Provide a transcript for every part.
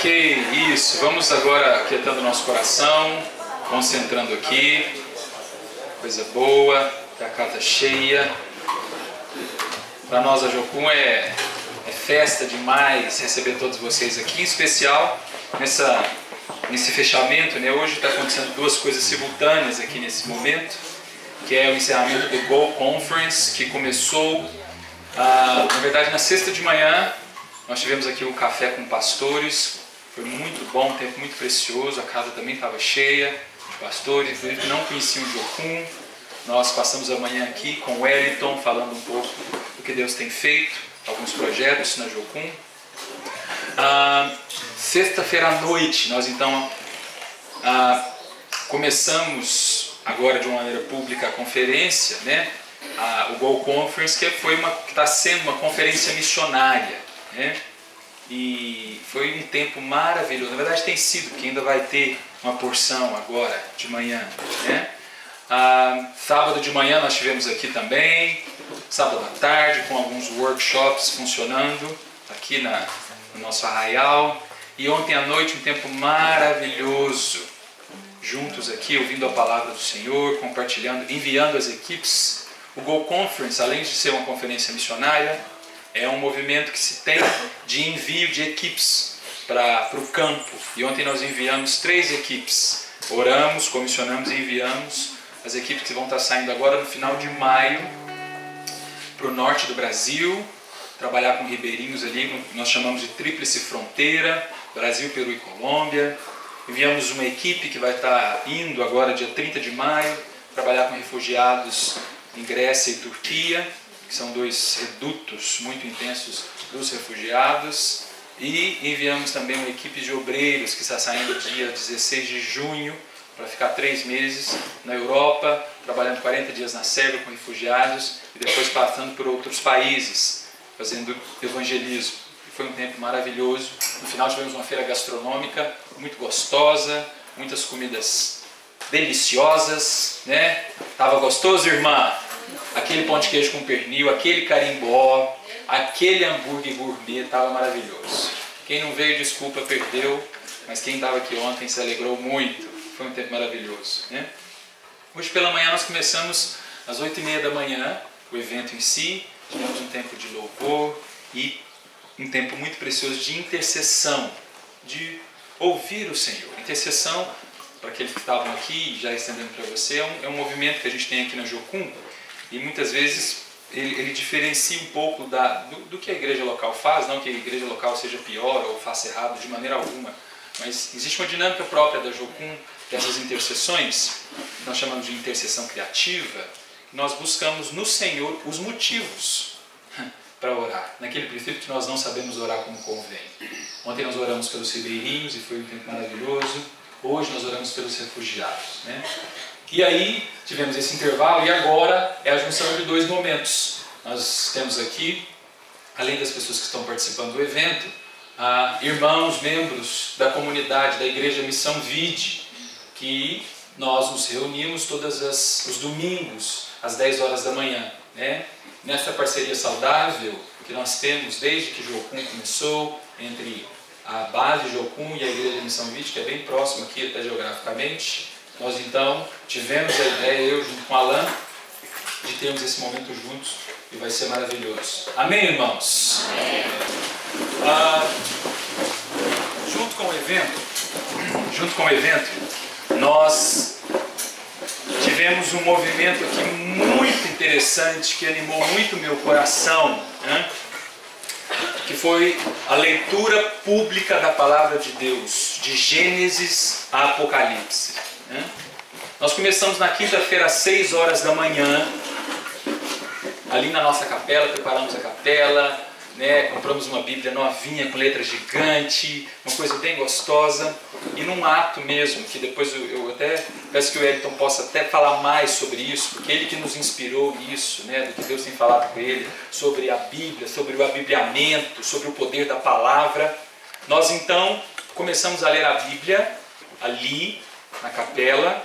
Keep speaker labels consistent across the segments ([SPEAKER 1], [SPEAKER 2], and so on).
[SPEAKER 1] Ok, isso. Vamos agora aquietando o nosso coração, concentrando aqui. Coisa boa, a casa cheia. Para nós a Jocum é festa demais receber todos vocês aqui, em especial nesse fechamento, né? Hoje está acontecendo duas coisas simultâneas aqui nesse momento, que é o encerramento do Go Conference, que começou, na verdade, na sexta de manhã. Nós tivemos aqui o café com pastores, foi muito bom, um tempo muito precioso, a casa também estava cheia de pastores, inclusive que não conheciam o Jocum. Nós passamos a manhã aqui com o Wellington, falando um pouco do que Deus tem feito, alguns projetos na Jocum. Sexta-feira à noite, nós então começamos agora de uma maneira pública a conferência, né? O Go Conference, que está sendo uma conferência missionária, né? E foi um tempo maravilhoso. Na verdade tem sido, porque ainda vai ter uma porção agora de manhã, né? Sábado de manhã nós tivemos aqui também, sábado à tarde com alguns workshops funcionando aqui no nosso arraial, e ontem à noite um tempo maravilhoso juntos aqui, ouvindo a palavra do Senhor, compartilhando, enviando as equipes. O Go Conference, além de ser uma conferência missionária, é um movimento que se tem de envio de equipes para o campo. E ontem nós enviamos 3 equipes. Oramos, comissionamos e enviamos as equipes que vão estar saindo agora no final de maio para o norte do Brasil, trabalhar com ribeirinhos ali, nós chamamos de Tríplice Fronteira, Brasil, Peru e Colômbia. Enviamos uma equipe que vai estar indo agora dia 30 de maio, trabalhar com refugiados em Grécia e Turquia, que são 2 redutos muito intensos dos refugiados. E enviamos também uma equipe de obreiros que está saindo dia 16 de junho para ficar 3 meses na Europa, trabalhando 40 dias na Sérvia com refugiados e depois passando por outros países, fazendo evangelismo. Foi um tempo maravilhoso. No final tivemos uma feira gastronômica muito gostosa, muitas comidas deliciosas, né? Tava gostoso, irmã? Aquele pão de queijo com pernil, aquele carimbó, aquele hambúrguer gourmet, estava maravilhoso. Quem não veio, desculpa, perdeu, mas quem estava aqui ontem se alegrou muito. Foi um tempo maravilhoso, né? Hoje pela manhã nós começamos às 8h30 da manhã, o evento em si. Tivemos um tempo de louvor e um tempo muito precioso de intercessão, de ouvir o Senhor. Intercessão, para aqueles que estavam aqui, já estendendo para você, é um movimento que a gente tem aqui na Jocum, e muitas vezes ele diferencia um pouco do que a igreja local faz, não que a igreja local seja pior ou faça errado de maneira alguma, mas existe uma dinâmica própria da Jocum, dessas intercessões, que nós chamamos de intercessão criativa, que nós buscamos no Senhor os motivos para orar, naquele princípio que nós não sabemos orar como convém. Ontem nós oramos pelos ribeirinhos e foi um tempo maravilhoso. Hoje nós oramos pelos refugiados, né? E aí tivemos esse intervalo e agora é a junção de 2 momentos. Nós temos aqui, além das pessoas que estão participando do evento, irmãos, membros da comunidade da Igreja Missão Vide, que nós nos reunimos todos os domingos às 10 horas da manhã, né? Nessa parceria saudável que nós temos desde que Jocum começou, entre a base Jocum e a Igreja Missão Vide, que é bem próximo aqui até geograficamente, nós então tivemos a ideia, eu junto com Alan, de termos esse momento juntos e vai ser maravilhoso. Amém, irmãos? Amém. Junto com o evento, nós tivemos um movimento aqui muito interessante que animou muito meu coração, né? Que foi a leitura pública da Palavra de Deus, de Gênesis a Apocalipse, né? Nós começamos na quinta-feira às 6 horas da manhã, ali na nossa capela, preparamos a capela, né? Compramos uma Bíblia novinha com letra gigante, uma coisa bem gostosa, e num ato mesmo, que depois eu até peço que o Wellington possa até falar mais sobre isso, porque ele que nos inspirou nisso, né? Do que Deus tem falado com ele, sobre a Bíblia, sobre o abibliamento, sobre o poder da palavra. Nós então começamos a ler a Bíblia ali na capela.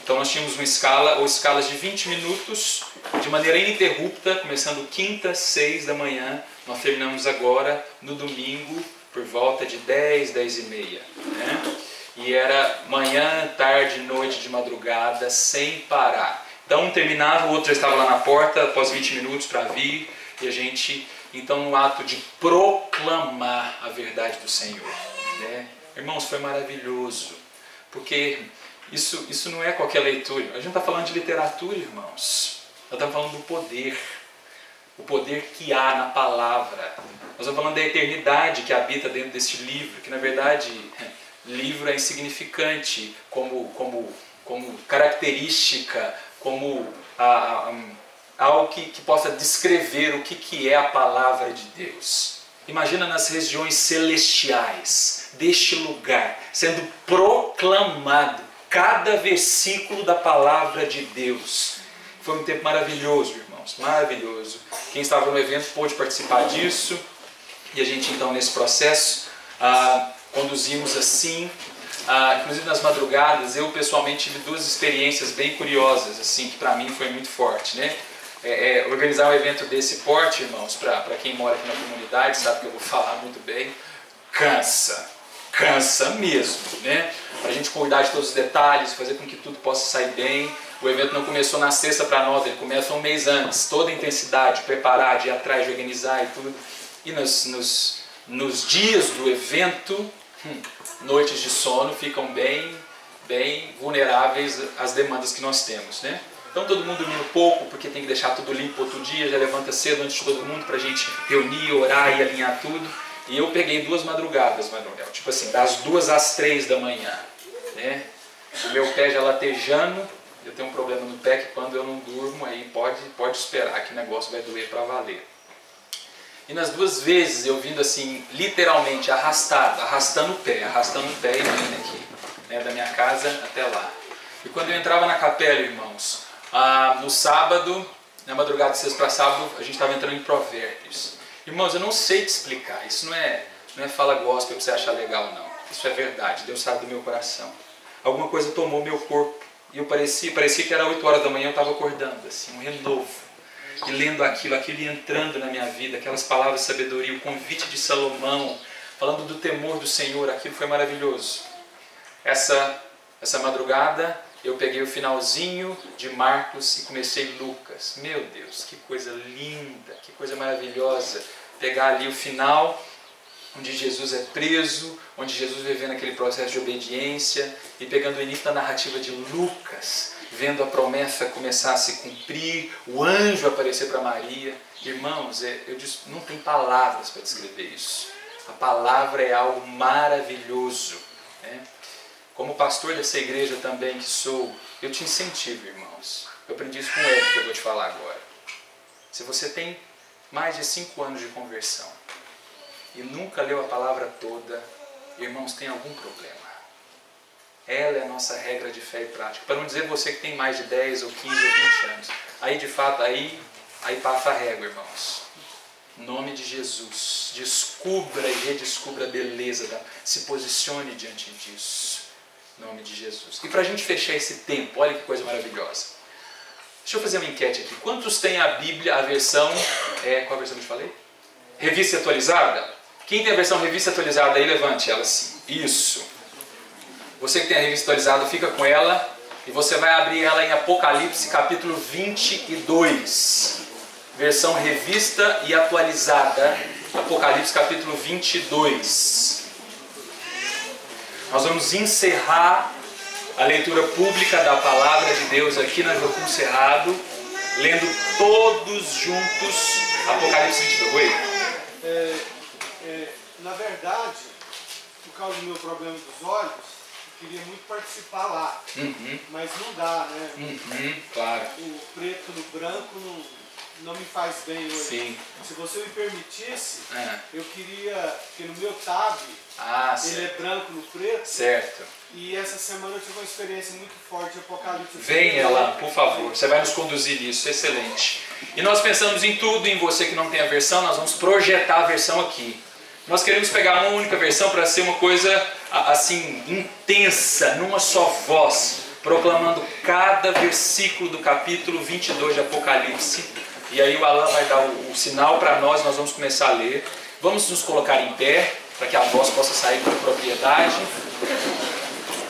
[SPEAKER 1] Então nós tínhamos uma escala ou escalas de 20 minutos, de maneira ininterrupta, começando quinta, 6 da manhã. Nós terminamos agora no domingo, por volta de 10, 10 e meia, né? E era manhã, tarde, noite, de madrugada, sem parar. Então um terminava, o outro já estava lá na porta, após 20 minutos para vir, e a gente, então no ato de proclamar a verdade do Senhor, né? Irmãos, foi maravilhoso, porque isso não é qualquer leitura. A gente está falando de literatura, irmãos. Nós estamos falando do poder. O poder que há na palavra. Nós estamos falando da eternidade que habita dentro deste livro, que na verdade, livro é insignificante como característica, como algo que possa descrever o que é a palavra de Deus. Imagina nas regiões celestiais deste lugar, sendo proclamado cada versículo da palavra de Deus. Foi um tempo maravilhoso, irmãos, maravilhoso. Quem estava no evento pôde participar disso. E a gente então nesse processo conduzimos assim. Inclusive nas madrugadas, eu pessoalmente tive duas experiências bem curiosas, assim, que para mim foi muito forte, né? Organizar um evento desse porte, irmãos, para quem mora aqui na comunidade, sabe que eu vou falar muito bem, cansa mesmo, né? Para a gente cuidar de todos os detalhes, fazer com que tudo possa sair bem. O evento não começou na sexta para nós, ele começa um mês antes, toda a intensidade, preparar, de ir atrás, de organizar e tudo. E nos dias do evento, noites de sono ficam bem vulneráveis às demandas que nós temos, né? Então todo mundo dormindo pouco, porque tem que deixar tudo limpo outro dia, já levanta cedo antes de todo mundo para a gente reunir, orar e alinhar tudo. E eu peguei 2 madrugadas, Manuel, tipo assim, das 2 às 3 da manhã, né? O meu pé já latejando, eu tenho um problema no pé que quando eu não durmo, aí pode esperar que o negócio vai doer para valer. E nas 2 vezes eu vindo assim, literalmente arrastando o pé e vindo aqui, né, da minha casa até lá. E quando eu entrava na capela, irmãos, no sábado, na madrugada de sexta para sábado, a gente estava entrando em Provérbios. Irmãos, eu não sei te explicar, isso não é fala gospel para você achar legal, não. Isso é verdade, Deus sabe do meu coração. Alguma coisa tomou meu corpo e eu parecia que era 8 horas da manhã, eu estava acordando, assim, um renovo. E lendo aquilo entrando na minha vida, aquelas palavras de sabedoria, o convite de Salomão, falando do temor do Senhor, aquilo foi maravilhoso. Essa madrugada eu peguei o finalzinho de Marcos e comecei Lucas. Meu Deus, que coisa linda, que coisa maravilhosa. Pegar ali o final, onde Jesus é preso, onde Jesus vivendo aquele processo de obediência, e pegando o início da narrativa de Lucas, vendo a promessa começar a se cumprir, o anjo aparecer para Maria. Irmãos, eu disse, não tem palavras para descrever isso. A palavra é algo maravilhoso, né? Como pastor dessa igreja também que sou, eu te incentivo, irmãos. Eu aprendi isso com o Ed, que eu vou te falar agora. Se você tem mais de 5 anos de conversão e nunca leu a palavra toda, irmãos, tem algum problema. Ela é a nossa regra de fé e prática. Para não dizer você que tem mais de 10 ou 15 ou 20 anos. Aí de fato, aí passa a régua, irmãos. Em nome de Jesus, descubra e redescubra a beleza, se posicione diante disso. Em nome de Jesus. E para a gente fechar esse tempo, olha que coisa maravilhosa. Deixa eu fazer uma enquete aqui. Quantos tem a Bíblia, a versão... qual a versão que eu te falei? Revista atualizada? Quem tem a versão revista atualizada aí, levante ela assim. Isso. Você que tem a revista atualizada, fica com ela. E você vai abrir ela em Apocalipse capítulo 22. Versão revista e atualizada. Apocalipse capítulo 22. Nós vamos encerrar a leitura pública da palavra de Deus aqui na Jocum Cerrado, lendo todos juntos Apocalipse 22.
[SPEAKER 2] Na verdade, por causa do meu problema dos olhos, eu queria muito participar lá, mas não dá, né?
[SPEAKER 1] Claro.
[SPEAKER 2] O preto no branco não me faz bem hoje.
[SPEAKER 1] Sim.
[SPEAKER 2] Se você me permitisse, eu queria, porque no meu tab, ele é branco no preto.
[SPEAKER 1] Certo.
[SPEAKER 2] E essa semana eu tive uma experiência muito forte de Apocalipse.
[SPEAKER 1] Venha lá, por favor. Você vai nos conduzir nisso. Excelente. E nós pensamos em tudo, em você que não tem a versão, nós vamos projetar a versão aqui. Nós queremos pegar uma única versão para ser uma coisa assim, intensa, numa só voz, proclamando cada versículo do capítulo 22 de Apocalipse. E aí o Alan vai dar o sinal para nós vamos começar a ler. Vamos nos colocar em pé para que a voz possa sair com propriedade.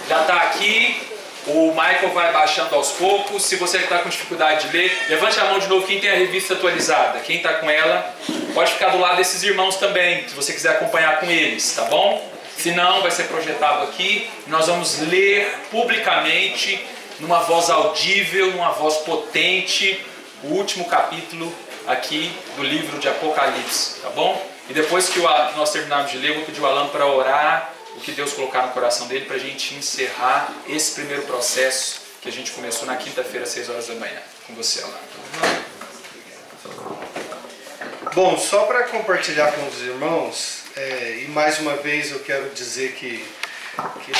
[SPEAKER 1] Já está aqui, o Michael vai baixando aos poucos. Se você está com dificuldade de ler, levante a mão de novo quem tem a revista atualizada. Quem está com ela, pode ficar do lado desses irmãos também, se você quiser acompanhar com eles, tá bom? Se não, vai ser projetado aqui. Nós vamos ler publicamente, numa voz audível, numa voz potente, o último capítulo aqui do livro de Apocalipse, tá bom? E depois que nós terminarmos de ler, eu vou pedir o Alan para orar o que Deus colocar no coração dele, para a gente encerrar esse primeiro processo que a gente começou na quinta-feira, às 6 horas da manhã. Com você, Alan.
[SPEAKER 2] Bom, só para compartilhar com os irmãos, e mais uma vez eu quero dizer que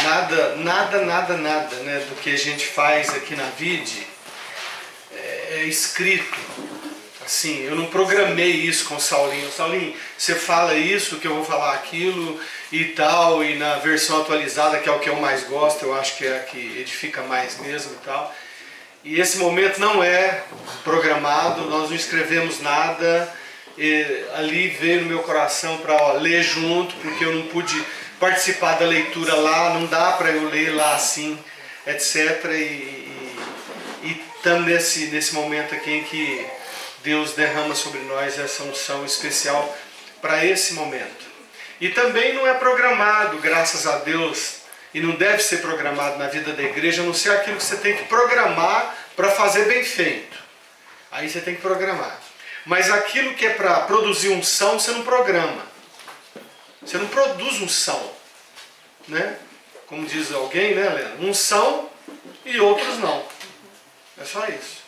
[SPEAKER 2] nada, né, do que a gente faz aqui na VID é escrito. Assim, eu não programei isso com o Saulinho. Saulinho, você fala isso, que eu vou falar aquilo e tal, e na versão atualizada, que é o que eu mais gosto, eu acho que é a que edifica mais mesmo e tal. E esse momento não é programado, nós não escrevemos nada, ali veio no meu coração para ler junto, porque eu não pude participar da leitura lá, não dá para eu ler lá assim, etc. E estamos nesse momento aqui em que Deus derrama sobre nós essa unção especial para esse momento. E também não é programado, graças a Deus, e não deve ser programado na vida da igreja, a não ser aquilo que você tem que programar para fazer bem feito. Aí você tem que programar. Mas aquilo que é para produzir unção, você não programa. Você não produz unção, né? Como diz alguém, né, Helena? Unção e outros não. É só isso.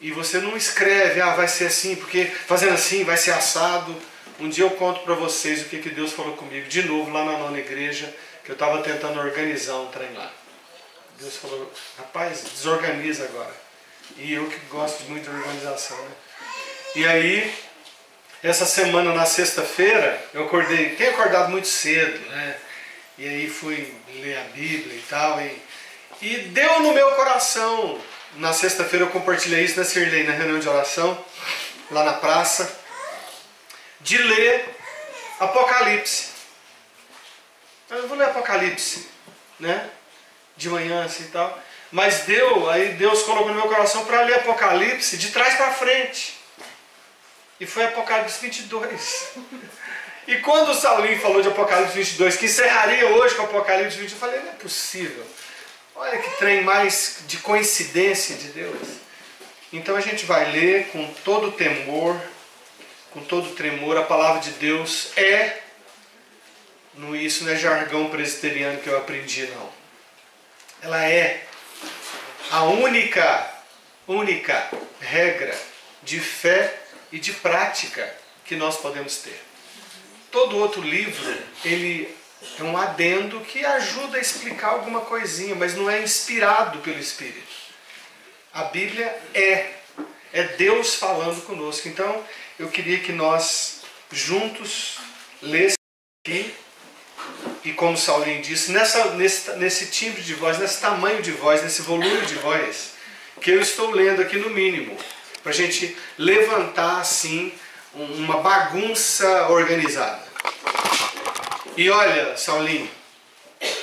[SPEAKER 2] E você não escreve, vai ser assim, porque fazendo assim vai ser assado. Um dia eu conto para vocês o que Deus falou comigo, de novo, lá na 9ª igreja, que eu estava tentando organizar um trem lá. Deus falou, rapaz, desorganiza agora. E eu que gosto muito de organização, né? E aí, essa semana, na sexta-feira, eu tenho acordado muito cedo, né? E aí fui ler a Bíblia e tal, e deu no meu coração. Na sexta-feira eu compartilhei isso na Sirlei, na reunião de oração, lá na praça, de ler Apocalipse. Eu vou ler Apocalipse, né? De manhã assim e tal. Mas aí Deus colocou no meu coração para ler Apocalipse de trás para frente. E foi Apocalipse 22. E quando o Saulinho falou de Apocalipse 22, que encerraria hoje com Apocalipse 22, eu falei, não é possível. Olha que trem mais de coincidência de Deus. Então a gente vai ler com todo temor, com todo tremor. A palavra de Deus isso não é jargão presbiteriano que eu aprendi, não. Ela é a única regra de fé e de prática que nós podemos ter. Todo outro livro, ele é um adendo que ajuda a explicar alguma coisinha, mas não é inspirado pelo Espírito. A Bíblia é Deus falando conosco. Então, eu queria que nós juntos lêssemos aqui, e como Saulinho disse, nesse timbre de voz, nesse tamanho de voz, nesse volume de voz, que eu estou lendo aqui no mínimo, para a gente levantar assim uma bagunça organizada. E olha, Saulinho,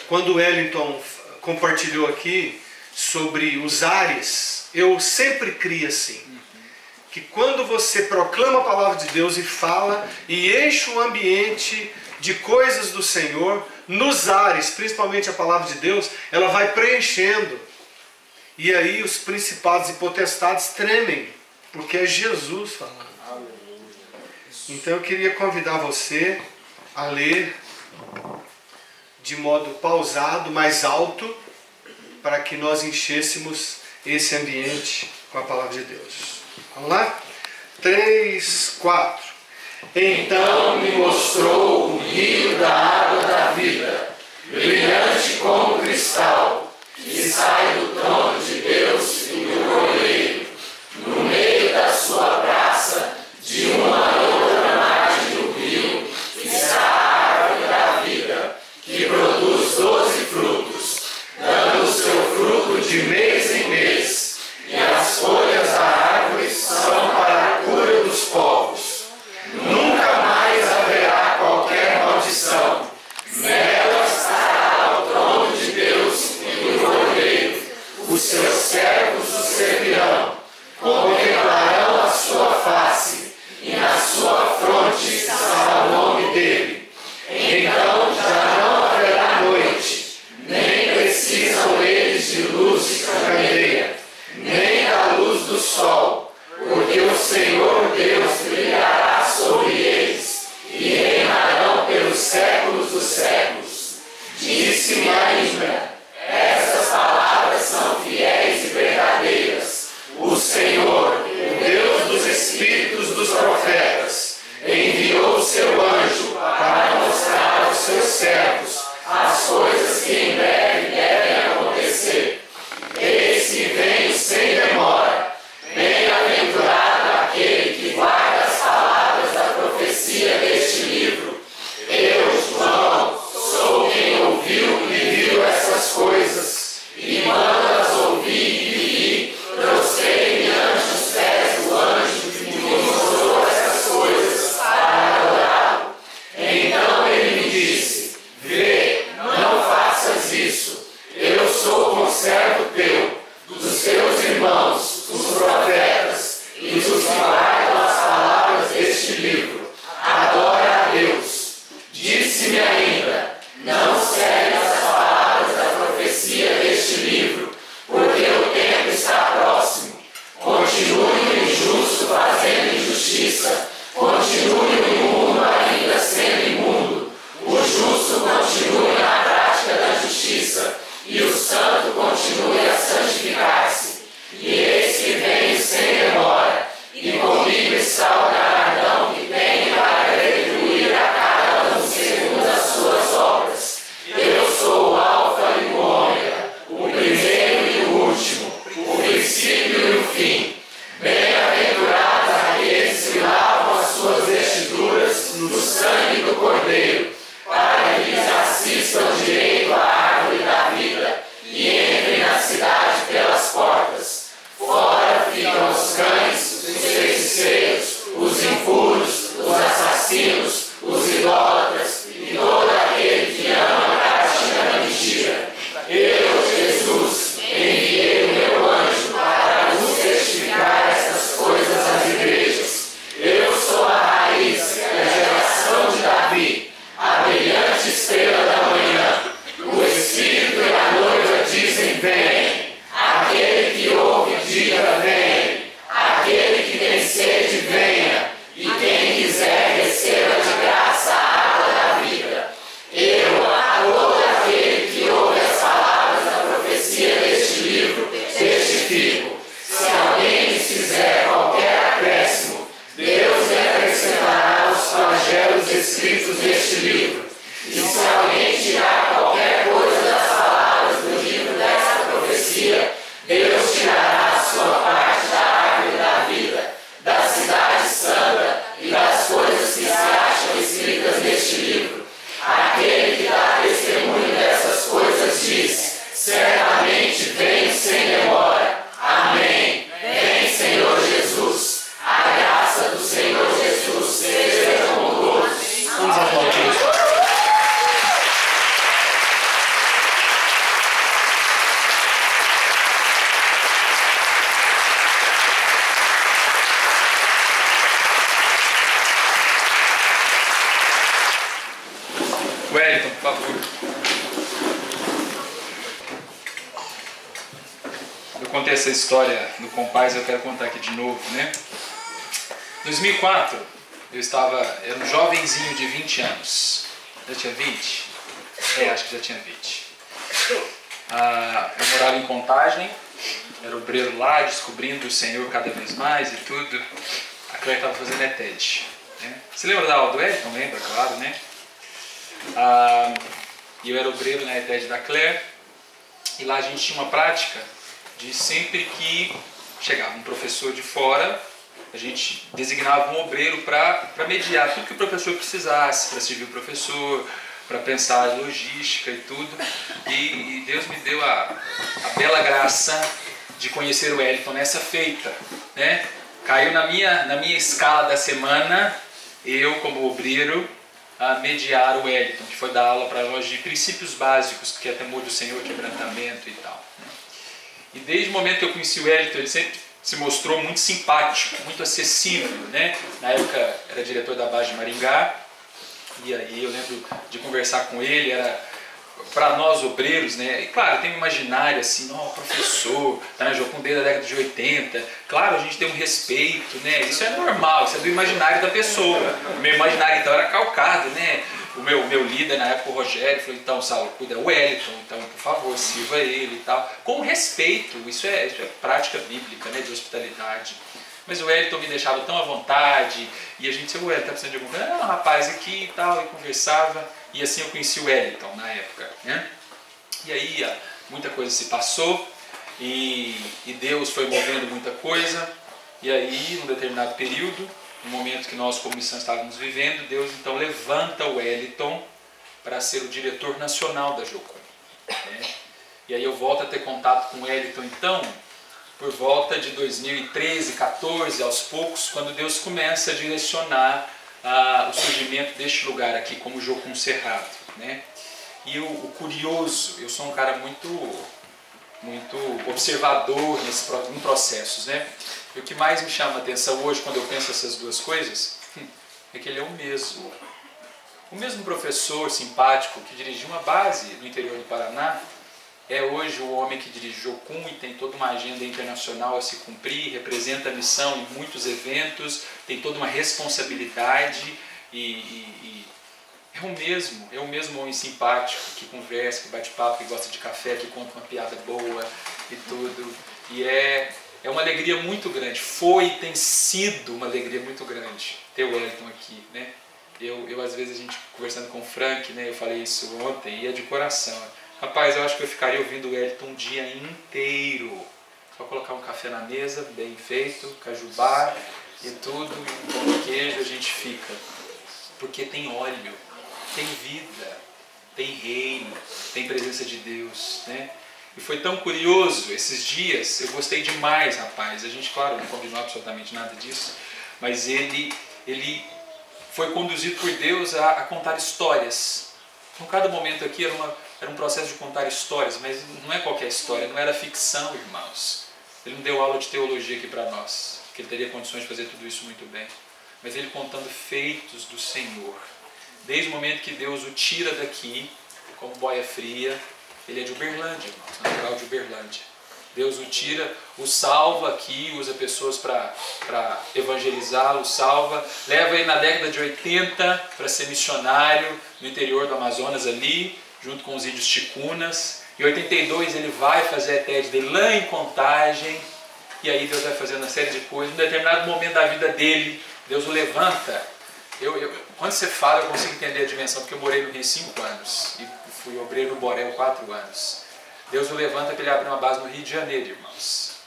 [SPEAKER 2] quando o Wellington compartilhou aqui sobre os ares, eu sempre criei assim, que quando você proclama a palavra de Deus e fala e enche o ambiente de coisas do Senhor, nos ares, principalmente a palavra de Deus, ela vai preenchendo. E aí os principados e potestades tremem, porque é Jesus falando. Então eu queria convidar você a ler de modo pausado, mais alto, para que nós enchêssemos esse ambiente com a palavra de Deus. Vamos lá? 3, 4. Então me mostrou um rio da água da vida, brilhante como cristal, que sai do trono de Deus e do Cordeiro, no meio da sua praça, de uma outra margem do rio, está a árvore da vida, que produz 12 frutos, dando o seu fruto de mês em mês, e as folhas da árvore são para a cura dos povos. Nunca mais haverá qualquer maldição
[SPEAKER 3] do sol, porque o Senhor Deus brilhará sobre eles, e reinarão pelos séculos dos séculos. Disse-me ainda: essas palavras são fiéis e verdadeiras. O Senhor, o Deus dos espíritos dos profetas, enviou o seu anjo para mostrar aos seus servos as coisas que em breve devem acontecer. Eis que venho sem demora. Bem-aventurado aquele que guarda as palavras da profecia deste livro. Eu, João, sou quem ouviu e viu essas coisas, e manda-as ouvir e vi, prostrei-me ante os pés do anjo que me mostrou essas coisas para adorá-lo. Então ele me disse: vê, não faças isso. Eu sou conservo teu, dos teus irmãos, os profetas, e dos que guardam as palavras deste livro. Adora a Deus. Disse-me ainda: não segues as palavras da profecia deste livro, porque o tempo está próximo. Continue o injusto fazendo injustiça, continue o imundo ainda sendo imundo, o justo continue na prática da justiça, e o santo continue a santificar-se. E eis que venho sem demora, e comigo está o galardão que tenho para retribuir a cada um segundo as suas obras. Eu sou o Alfa e o Ômega, o primeiro e o último, o princípio e o fim. Bem-aventurados aqueles que lavam as suas vestiduras no sangue do Cordeiro, para que lhes assistam direito à árvore da vida e entrem na cidade pelas portas. Fora ficam os cães, os feiticeiros, os impuros, os assassinos, os idólatras e todo aquele que ama a prática da mentira. Eu, Jesus, enviei o meu anjo para vos testificar essas coisas às igrejas. Eu sou a raiz e a geração de Davi, a brilhante estrela da manhã. O Espírito e a noiva dizem: vem. Aquele que ouve, diga: vem. Aquele que tem sede, venha. E quem quiser, receba de graça a água da vida. Eu, a todo aquele que ouve as palavras da profecia deste livro, testifico: se alguém lhes fizer qualquer acréscimo, Deus lhe acrescentará os flagelos escritos neste livro. E se alguém tirar qualquer coisa das palavras do livro desta profecia, Deus tirará a sua parte da árvore da vida, da cidade santa e das coisas que se acham escritas neste livro. Aquele que dá testemunho dessas coisas diz: certamente venho sem demora. Amém. Vem, Senhor Jesus. A graça do Senhor Jesus seja com todos.
[SPEAKER 2] Vamos aplaudir.
[SPEAKER 1] Wellington, por favor. Eu contei essa história no Compaz, eu quero contar aqui de novo, né? Em 2004, era um jovenzinho de 20 anos. Já tinha 20? Acho que já tinha 20. Eu morava em Contagem, era obreiro lá, descobrindo o Senhor cada vez mais e tudo. A Claire estava fazendo ETED. Né? Você lembra da aula do Wellington? Lembra, claro, né? E eu era obreiro na ETED da Claire, e lá a gente tinha uma prática de sempre que chegava um professor de fora, a gente designava um obreiro para mediar tudo que o professor precisasse, para servir o professor, para pensar a logística e tudo. E Deus me deu a bela graça de conhecer o Wellington nessa feita, né? Caiu na minha escala da semana, eu como obreiro, a mediar o Wellington, que foi dar aula para nós de princípios básicos, que é temor do Senhor, quebrantamento e tal. E desde o momento que eu conheci o Wellington, ele sempre se mostrou muito simpático, muito acessível, né? Na época era diretor da base de Maringá, e aí eu lembro de conversar com ele, era para nós obreiros, né? E claro, tem um imaginário assim, ó, professor, tá na Jocum desde a década de 80. Claro, a gente tem um respeito, né? Isso é normal, isso é do imaginário da pessoa. O meu imaginário então era calcado, né? O meu líder na época, o Rogério, falou: então, Saulo, cuida do Wellington, então, por favor, sirva ele e tal. Com respeito, isso é prática bíblica, né? De hospitalidade. Mas o Wellington me deixava tão à vontade, e a gente disse: o Wellington tá precisando de alguma coisa? Não, rapaz, aqui e tal, e conversava. E assim eu conheci o Wellington na época, né? E aí muita coisa se passou, e Deus foi movendo muita coisa. E aí, num determinado período, no momento que nós como missão estávamos vivendo, Deus então levanta o Wellington para ser o diretor nacional da Jocum, né? E aí eu volto a ter contato com o Wellington então por volta de 2013, 14, aos poucos, quando Deus começa a direcionar o surgimento deste lugar aqui como Jocum Cerrado, né? E o curioso, eu sou um cara muito observador em processos, né? E o que mais me chama a atenção hoje, quando eu penso essas duas coisas, é que ele é o mesmo professor simpático que dirigiu uma base no interior do Paraná, é hoje o homem que dirige Jocum e tem toda uma agenda internacional a se cumprir, representa a missão em muitos eventos, tem toda uma responsabilidade e é o mesmo homem simpático que conversa, que bate papo, que gosta de café, que conta uma piada boa e tudo. E é uma alegria muito grande, tem sido uma alegria muito grande ter o Wellington aqui, né? Eu às vezes, a gente conversando com o Frank, né, eu falei isso ontem, e é de coração. Rapaz, eu acho que eu ficaria ouvindo o Wellington um dia inteiro. Só colocar um café na mesa, bem feito, cajubá e tudo, e um pão de queijo, a gente fica. Porque tem óleo, tem vida, tem reino, tem presença de Deus, né? E foi tão curioso esses dias, eu gostei demais, rapaz. A gente, claro, não combinou absolutamente nada disso, mas ele foi conduzido por Deus a contar histórias. Então, cada momento aqui era um processo de contar histórias, mas não é qualquer história, não era ficção, irmãos. Ele não deu aula de teologia aqui para nós, que ele teria condições de fazer tudo isso muito bem. Mas ele contando feitos do Senhor. Desde o momento que Deus o tira daqui, como boia fria, ele é de Uberlândia, irmãos, natural de Uberlândia. Deus o tira, o salva aqui, usa pessoas para evangelizá-lo, salva, leva ele na década de 80 para ser missionário no interior do Amazonas ali, junto com os índios ticunas. Em 82 ele vai fazer a TED dele lá em Contagem, e aí Deus vai fazendo uma série de coisas. Em um determinado momento da vida dele, Deus o levanta. Quando você fala, eu consigo entender a dimensão, porque eu morei no Rio 5 anos e fui obreiro no Borel 4 anos. Deus o levanta para ele abrir uma base no Rio de Janeiro, irmãos.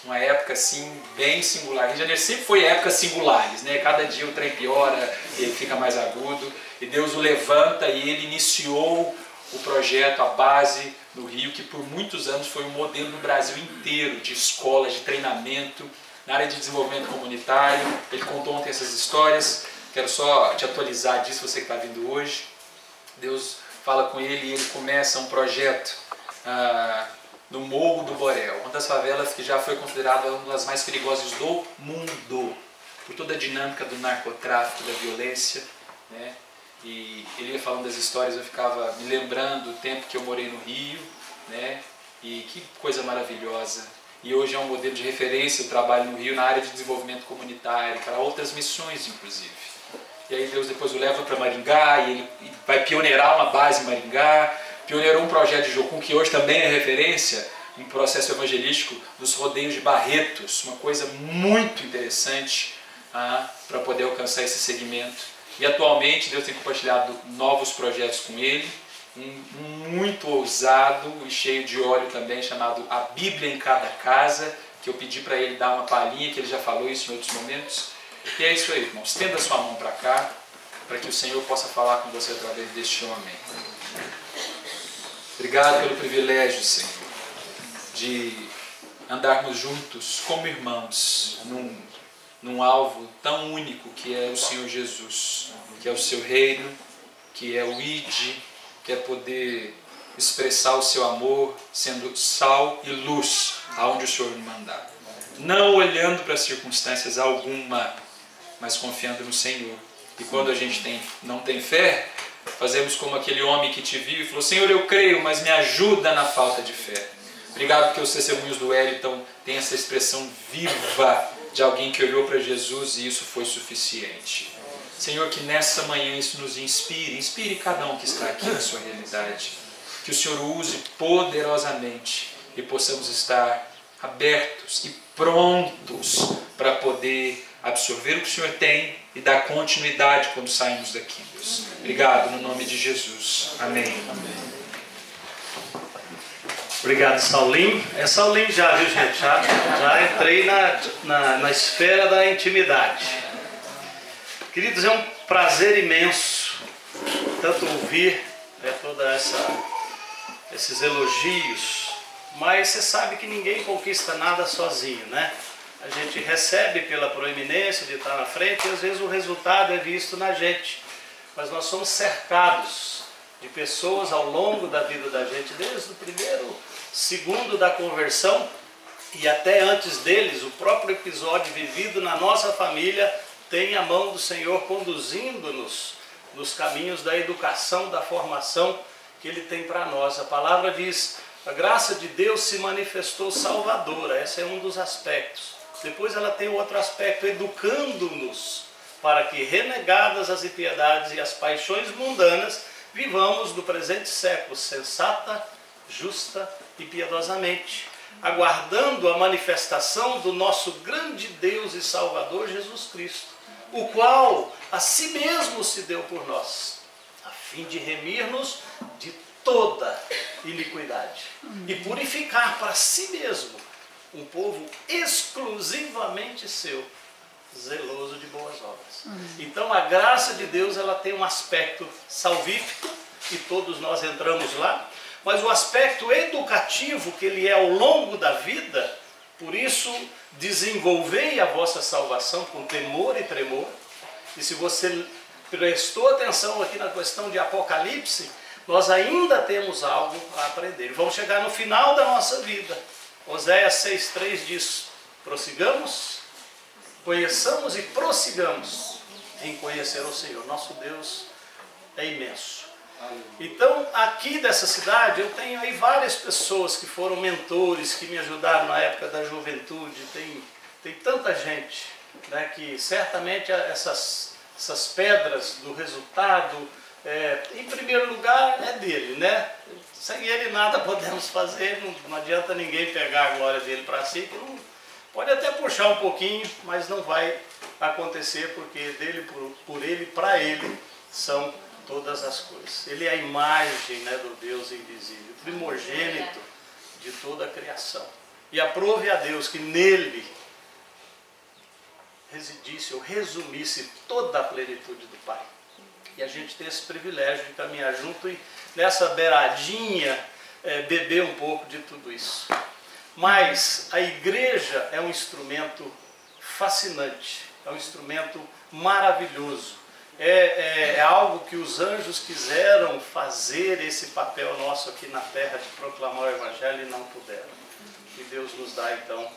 [SPEAKER 1] Uma época assim, bem singular. Rio de Janeiro sempre foi épocas singulares, né? Cada dia o trem piora, ele fica mais agudo. E Deus o levanta e ele iniciou o projeto, a base no Rio, que por muitos anos foi um modelo no Brasil inteiro de escolas, de treinamento, na área de desenvolvimento comunitário. Ele contou ontem essas histórias. Quero só te atualizar disso, você que está vindo hoje. Deus fala com ele e ele começa um projeto no Morro do Borel, uma das favelas que já foi considerada uma das mais perigosas do mundo, por toda a dinâmica do narcotráfico, da violência, né? E ele ia falando das histórias, eu ficava me lembrando do tempo que eu morei no Rio, né? E que coisa maravilhosa. E hoje é um modelo de referência o trabalho no Rio na área de desenvolvimento comunitário, para outras missões inclusive. E aí Deus depois o leva para Maringá e ele vai pioneirar uma base em Maringá, pioneirou um projeto de Jocum que hoje também é referência, um processo evangelístico dos rodeios de Barretos, uma coisa muito interessante para poder alcançar esse segmento. E atualmente Deus tem compartilhado novos projetos com ele, um muito ousado e cheio de óleo também, chamado A Bíblia em Cada Casa, que eu pedi para ele dar uma palhinha, que ele já falou isso em outros momentos. E é isso aí, irmãos. Estenda a sua mão para cá, para que o Senhor possa falar com você através deste homem. Obrigado pelo privilégio, Senhor, de andarmos juntos como irmãos num alvo tão único que é o Senhor Jesus, que é o seu reino, que é o ID, que é poder expressar o seu amor sendo sal e luz aonde o Senhor nos mandar. Não olhando para circunstâncias alguma, mas confiando no Senhor. E quando a gente não tem fé, fazemos como aquele homem que te viu e falou: Senhor, eu creio, mas me ajuda na falta de fé. Obrigado porque os testemunhos do Wellington têm essa expressão viva de alguém que olhou para Jesus e isso foi suficiente. Senhor, que nessa manhã isso nos inspire cada um que está aqui na sua realidade. Que o Senhor use poderosamente e possamos estar abertos e prontos para poder absorver o que o Senhor tem e dar continuidade quando saímos daqui, Deus. Obrigado, no nome de Jesus. Amém. Amém.
[SPEAKER 2] Obrigado, Saulinho. É Saulinho já, viu, gente? Já entrei na esfera da intimidade. Queridos, é um prazer imenso tanto ouvir, né, esses elogios, mas você sabe que ninguém conquista nada sozinho, né? A gente recebe pela proeminência de estar na frente e às vezes o resultado é visto na gente. Mas nós somos cercados de pessoas ao longo da vida da gente, desde o primeiro segundo da conversão e até antes deles. O próprio episódio vivido na nossa família tem a mão do Senhor conduzindo-nos nos caminhos da educação, da formação que Ele tem para nós. A palavra diz: a graça de Deus se manifestou salvadora. Esse é um dos aspectos. Depois ela tem o outro aspecto, educando-nos para que, renegadas as impiedades e as paixões mundanas, vivamos no presente século sensata, justa e piedosamente, aguardando a manifestação do nosso grande Deus e Salvador Jesus Cristo, o qual a si mesmo se deu por nós, a fim de remir-nos de toda iniquidade e purificar para si mesmo um povo exclusivamente seu, zeloso de boas obras. Então a graça de Deus, ela tem um aspecto salvífico e todos nós entramos lá, mas o aspecto educativo que ele é ao longo da vida. Por isso, desenvolvei a vossa salvação com temor e tremor. E se você prestou atenção aqui na questão de Apocalipse, nós ainda temos algo a aprender. Vamos chegar no final da nossa vida. Oséias 6,3 diz: prossigamos, conheçamos e prossigamos em conhecer o Senhor. Nosso Deus é imenso. Então, aqui dessa cidade, eu tenho aí várias pessoas que foram mentores, que me ajudaram na época da juventude. Tem tanta gente, né, que certamente essas pedras do resultado, em primeiro lugar, é dele, né? Sem ele nada podemos fazer, não adianta ninguém pegar a glória dele para si, que não, pode até puxar um pouquinho, mas não vai acontecer, porque dele, por ele, para ele, são todas as coisas. Ele é a imagem, né, do Deus invisível, primogênito de toda a criação. E aprove a Deus que nele residisse ou resumisse toda a plenitude do Pai. E a gente tem esse privilégio de caminhar junto e nessa beiradinha beber um pouco de tudo isso. Mas a igreja é um instrumento fascinante, é um instrumento maravilhoso. É algo que os anjos quiseram fazer, esse papel nosso aqui na terra de proclamar o Evangelho e não puderam. E Deus nos dá então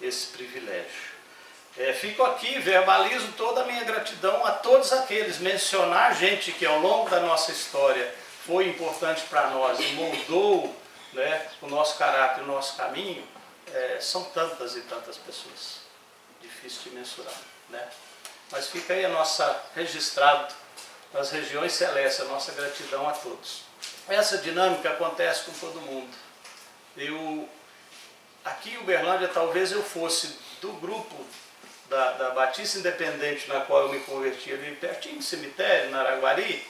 [SPEAKER 2] esse privilégio. Fico aqui, verbalizo toda a minha gratidão a todos aqueles. Mencionar gente que ao longo da nossa história foi importante para nós e moldou, né, o nosso caráter, o nosso caminho, são tantas e tantas pessoas. Difícil de mensurar, né? Mas fica aí registrado nas regiões celestes, a nossa gratidão a todos. Essa dinâmica acontece com todo mundo. Aqui em Uberlândia, talvez eu fosse do grupo da Batista Independente, na qual eu me converti ali pertinho do cemitério, na Araguari,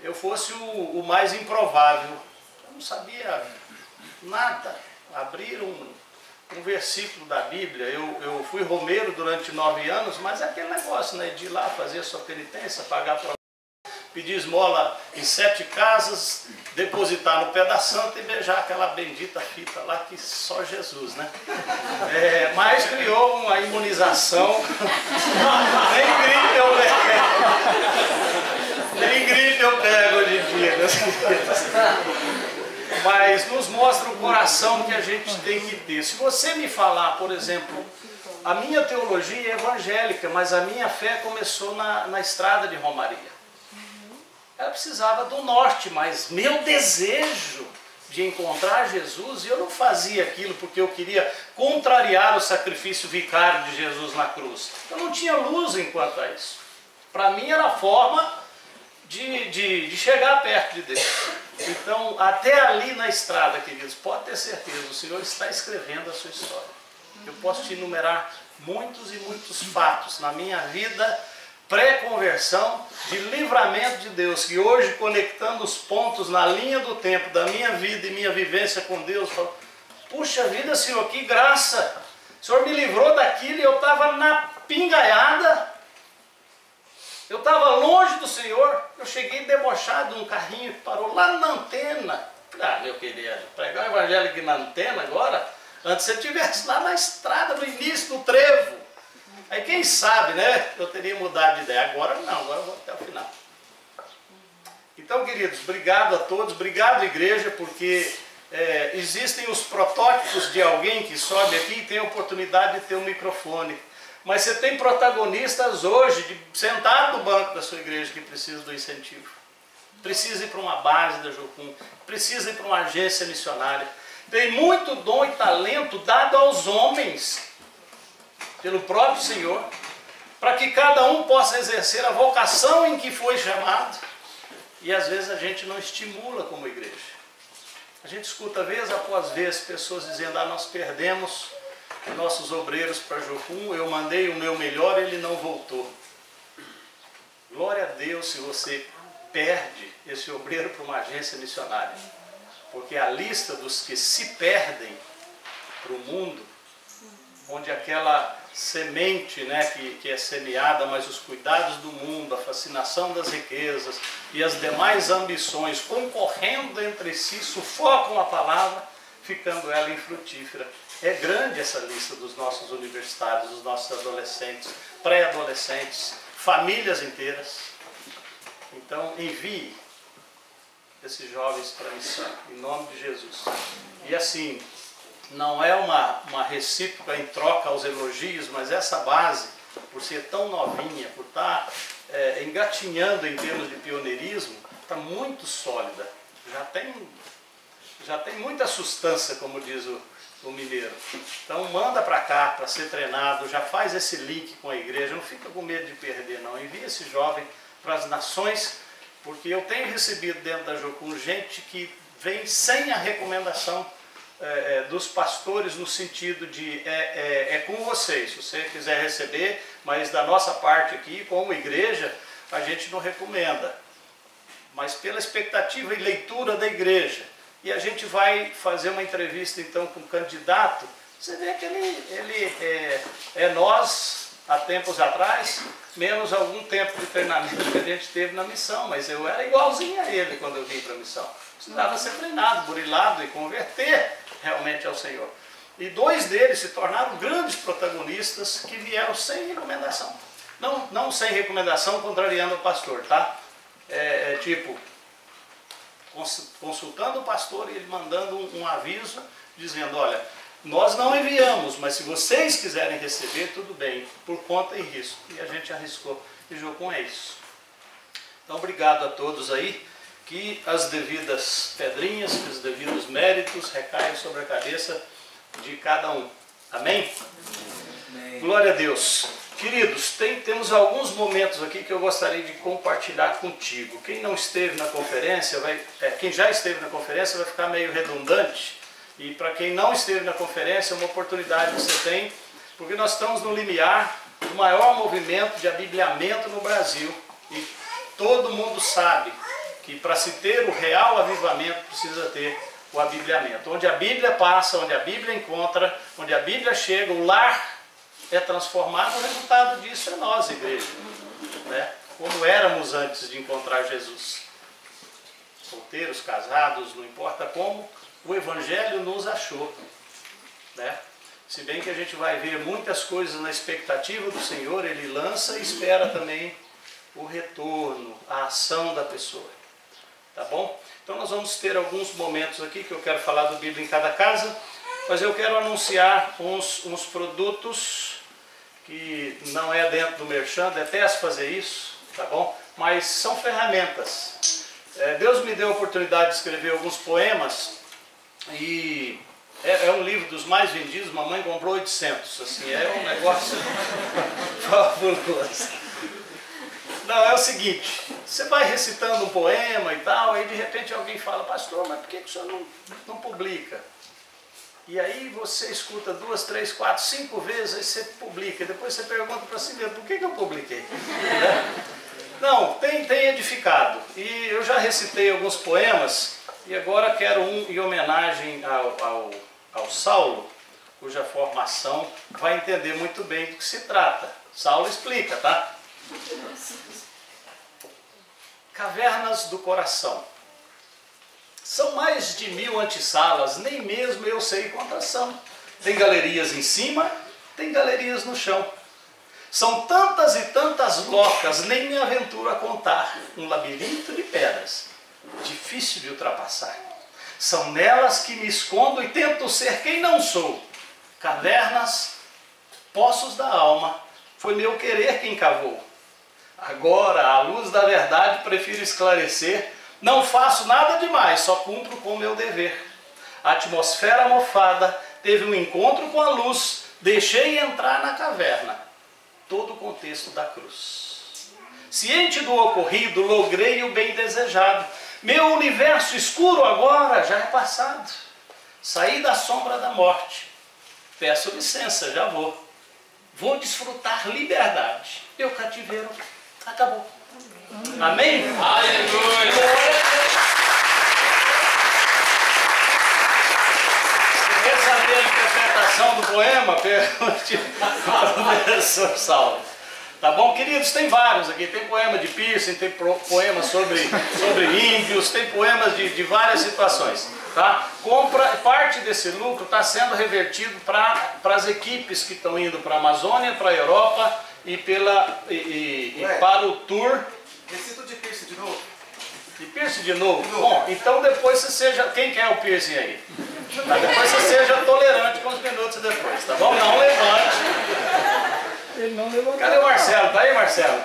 [SPEAKER 2] eu fosse o mais improvável. Eu não sabia nada. Abriram um versículo da Bíblia. Eu fui romeiro durante 9 anos, mas é aquele negócio, né, de ir lá fazer a sua penitência, pagar para pedir esmola em 7 casas, depositar no pé da santa e beijar aquela bendita fita lá que só Jesus, né? Mas criou uma imunização. Nem gripe eu pego hoje em dia. Mas nos mostra o coração que a gente tem que ter. Se você me falar, por exemplo, a minha teologia é evangélica, mas a minha fé começou na estrada de Romaria.
[SPEAKER 4] ela precisava do norte, mas meu desejo de encontrar Jesus, e eu não fazia aquilo porque eu queria contrariar o sacrifício vicário de Jesus na cruz. Eu não tinha luz enquanto a isso. Para mim era a forma de chegar perto de Deus. Então, até ali na estrada, queridos, pode ter certeza, o Senhor está escrevendo a sua história. Eu posso te enumerar muitos e muitos fatos na minha vida pré-conversão, de livramento de Deus, que hoje, conectando os pontos na linha do tempo da minha vida e minha vivência com Deus, eu falo, puxa vida, Senhor, que graça! O Senhor me livrou daquilo e eu estava na pingaiada, eu estava longe do Senhor, eu cheguei debochado num carrinho que parou lá na antena. Ah, meu querido, pregar o evangelho aqui na antena agora, antes você estivesse lá na estrada, no início do trevo. Aí quem sabe, né, eu teria mudado de ideia. Agora não, agora eu vou até o final. Então, queridos, obrigado a todos, obrigado igreja, porque existem os protótipos de alguém que sobe aqui e tem a oportunidade de ter um microfone. Mas você tem protagonistas hoje, sentado no banco da sua igreja, que precisam do incentivo. Precisa ir para uma base da Jocum, precisa ir para uma agência missionária. Tem muito dom e talento dado aos homens, pelo próprio Senhor, para que cada um possa exercer a vocação em que foi chamado. E às vezes a gente não estimula como igreja. A gente escuta vez após vez pessoas dizendo, nós perdemos nossos obreiros para Jocum, eu mandei o meu melhor, ele não voltou. Glória a Deus se você perde esse obreiro para uma agência missionária. Porque a lista dos que se perdem para o mundo, onde aquela semente, né, que é semeada, mas os cuidados do mundo, a fascinação das riquezas e as demais ambições concorrendo entre si, sufocam a palavra, ficando ela infrutífera. É grande essa lista dos nossos universitários, dos nossos adolescentes, pré-adolescentes, famílias inteiras. Então envie esses jovens para a missão, em nome de Jesus. E assim, não é uma recíproca em troca aos elogios, mas essa base, por ser tão novinha, por estar engatinhando em termos de pioneirismo, está muito sólida. Já tem muita sustância, como diz o mineiro. Então manda para cá para ser treinado, já faz esse link com a igreja, não fica com medo de perder não. Envia esse jovem para as nações, porque eu tenho recebido dentro da Jocum gente que vem sem a recomendação dos pastores, no sentido de é com vocês, se você quiser receber, mas da nossa parte aqui, como igreja, a gente não recomenda, mas pela expectativa e leitura da igreja. E a gente vai fazer uma entrevista então com o candidato, você vê que ele é nós, há tempos atrás, menos algum tempo de treinamento que a gente teve na missão, mas eu era igualzinho a ele quando eu vim para a missão. Precisava ser treinado, burilado e converter realmente ao Senhor. E 2 deles se tornaram grandes protagonistas que vieram sem recomendação. Não sem recomendação contrariando o pastor, tá? Tipo, consultando o pastor e ele mandando um aviso dizendo, olha, nós não enviamos, mas se vocês quiserem receber, tudo bem, por conta e risco. E a gente arriscou. E Jocum é isso. Então, obrigado a todos aí. Que as devidas pedrinhas, que os devidos méritos recaiam sobre a cabeça de cada um. Amém? Amém. Glória a Deus. Queridos, temos alguns momentos aqui que eu gostaria de compartilhar contigo. Quem não esteve na conferência, quem já esteve na conferência vai ficar meio redundante. E para quem não esteve na conferência, é uma oportunidade que você tem, porque nós estamos no limiar do maior movimento de abibliamento no Brasil. E todo mundo sabe que para se ter o real avivamento precisa ter o abibliamento. Onde a Bíblia passa, onde a Bíblia encontra, onde a Bíblia chega, o lar é transformado, o resultado disso é nós, igreja. Né? Como éramos antes de encontrar Jesus. Solteiros, casados, não importa como, o Evangelho nos achou. Né? Se bem que a gente vai ver muitas coisas na expectativa do Senhor, Ele lança e espera também o retorno, a ação da pessoa. Tá bom? Então nós vamos ter alguns momentos aqui que eu quero falar do Bíblia em Cada Casa, mas eu quero anunciar uns produtos que não é dentro do merchan, detesto fazer isso, tá bom? Mas são ferramentas. Deus me deu a oportunidade de escrever alguns poemas e é um livro dos mais vendidos. Mamãe comprou 800, assim, é um negócio fabuloso. Não, é o seguinte, você vai recitando um poema e tal, aí de repente alguém fala, pastor, mas por que o senhor não publica? E aí você escuta 2, 3, 4, 5 vezes, aí você publica, e depois você pergunta para si mesmo, por que eu publiquei? Não, tem edificado. E eu já recitei alguns poemas, e agora quero um em homenagem ao Saulo, cuja formação vai entender muito bem do que se trata. Saulo explica, tá? Cavernas do coração. São mais de 1000 antessalas, nem mesmo eu sei quantas são. Tem galerias em cima, tem galerias no chão. São tantas e tantas locas, nem me aventuro a contar. Um labirinto de pedras, difícil de ultrapassar. São nelas que me escondo e tento ser quem não sou. Cavernas, poços da alma, foi meu querer quem cavou. Agora, à luz da verdade, prefiro esclarecer. Não faço nada demais, só cumpro com o meu dever. A atmosfera mofada teve um encontro com a luz. Deixei entrar na caverna todo o contexto da cruz. Ciente do ocorrido, logrei o bem desejado. Meu universo escuro agora já é passado. Saí da sombra da morte. Peço licença, já vou. Vou desfrutar liberdade. Meu cativeiro acabou. Amém?
[SPEAKER 1] Aleluia!
[SPEAKER 4] Quer saber a interpretação do poema? Pergunte ao professor Saulo. Tá bom? Queridos, tem vários aqui. Tem poema de piercing, tem poemas sobre ímpios, tem poemas de várias situações. Tá? Parte desse lucro está sendo revertido para as equipes que estão indo para a Amazônia, para a Europa e para o tour.
[SPEAKER 5] Recito de piercing de novo.
[SPEAKER 4] De piercing de novo? Bom, então depois você seja... Quem quer o piercing aí? Tá? Depois você seja tolerante com os minutos depois, tá bom? Não levante.
[SPEAKER 6] Ele não levantou.
[SPEAKER 4] Cadê o Marcelo? Tá aí, Marcelo?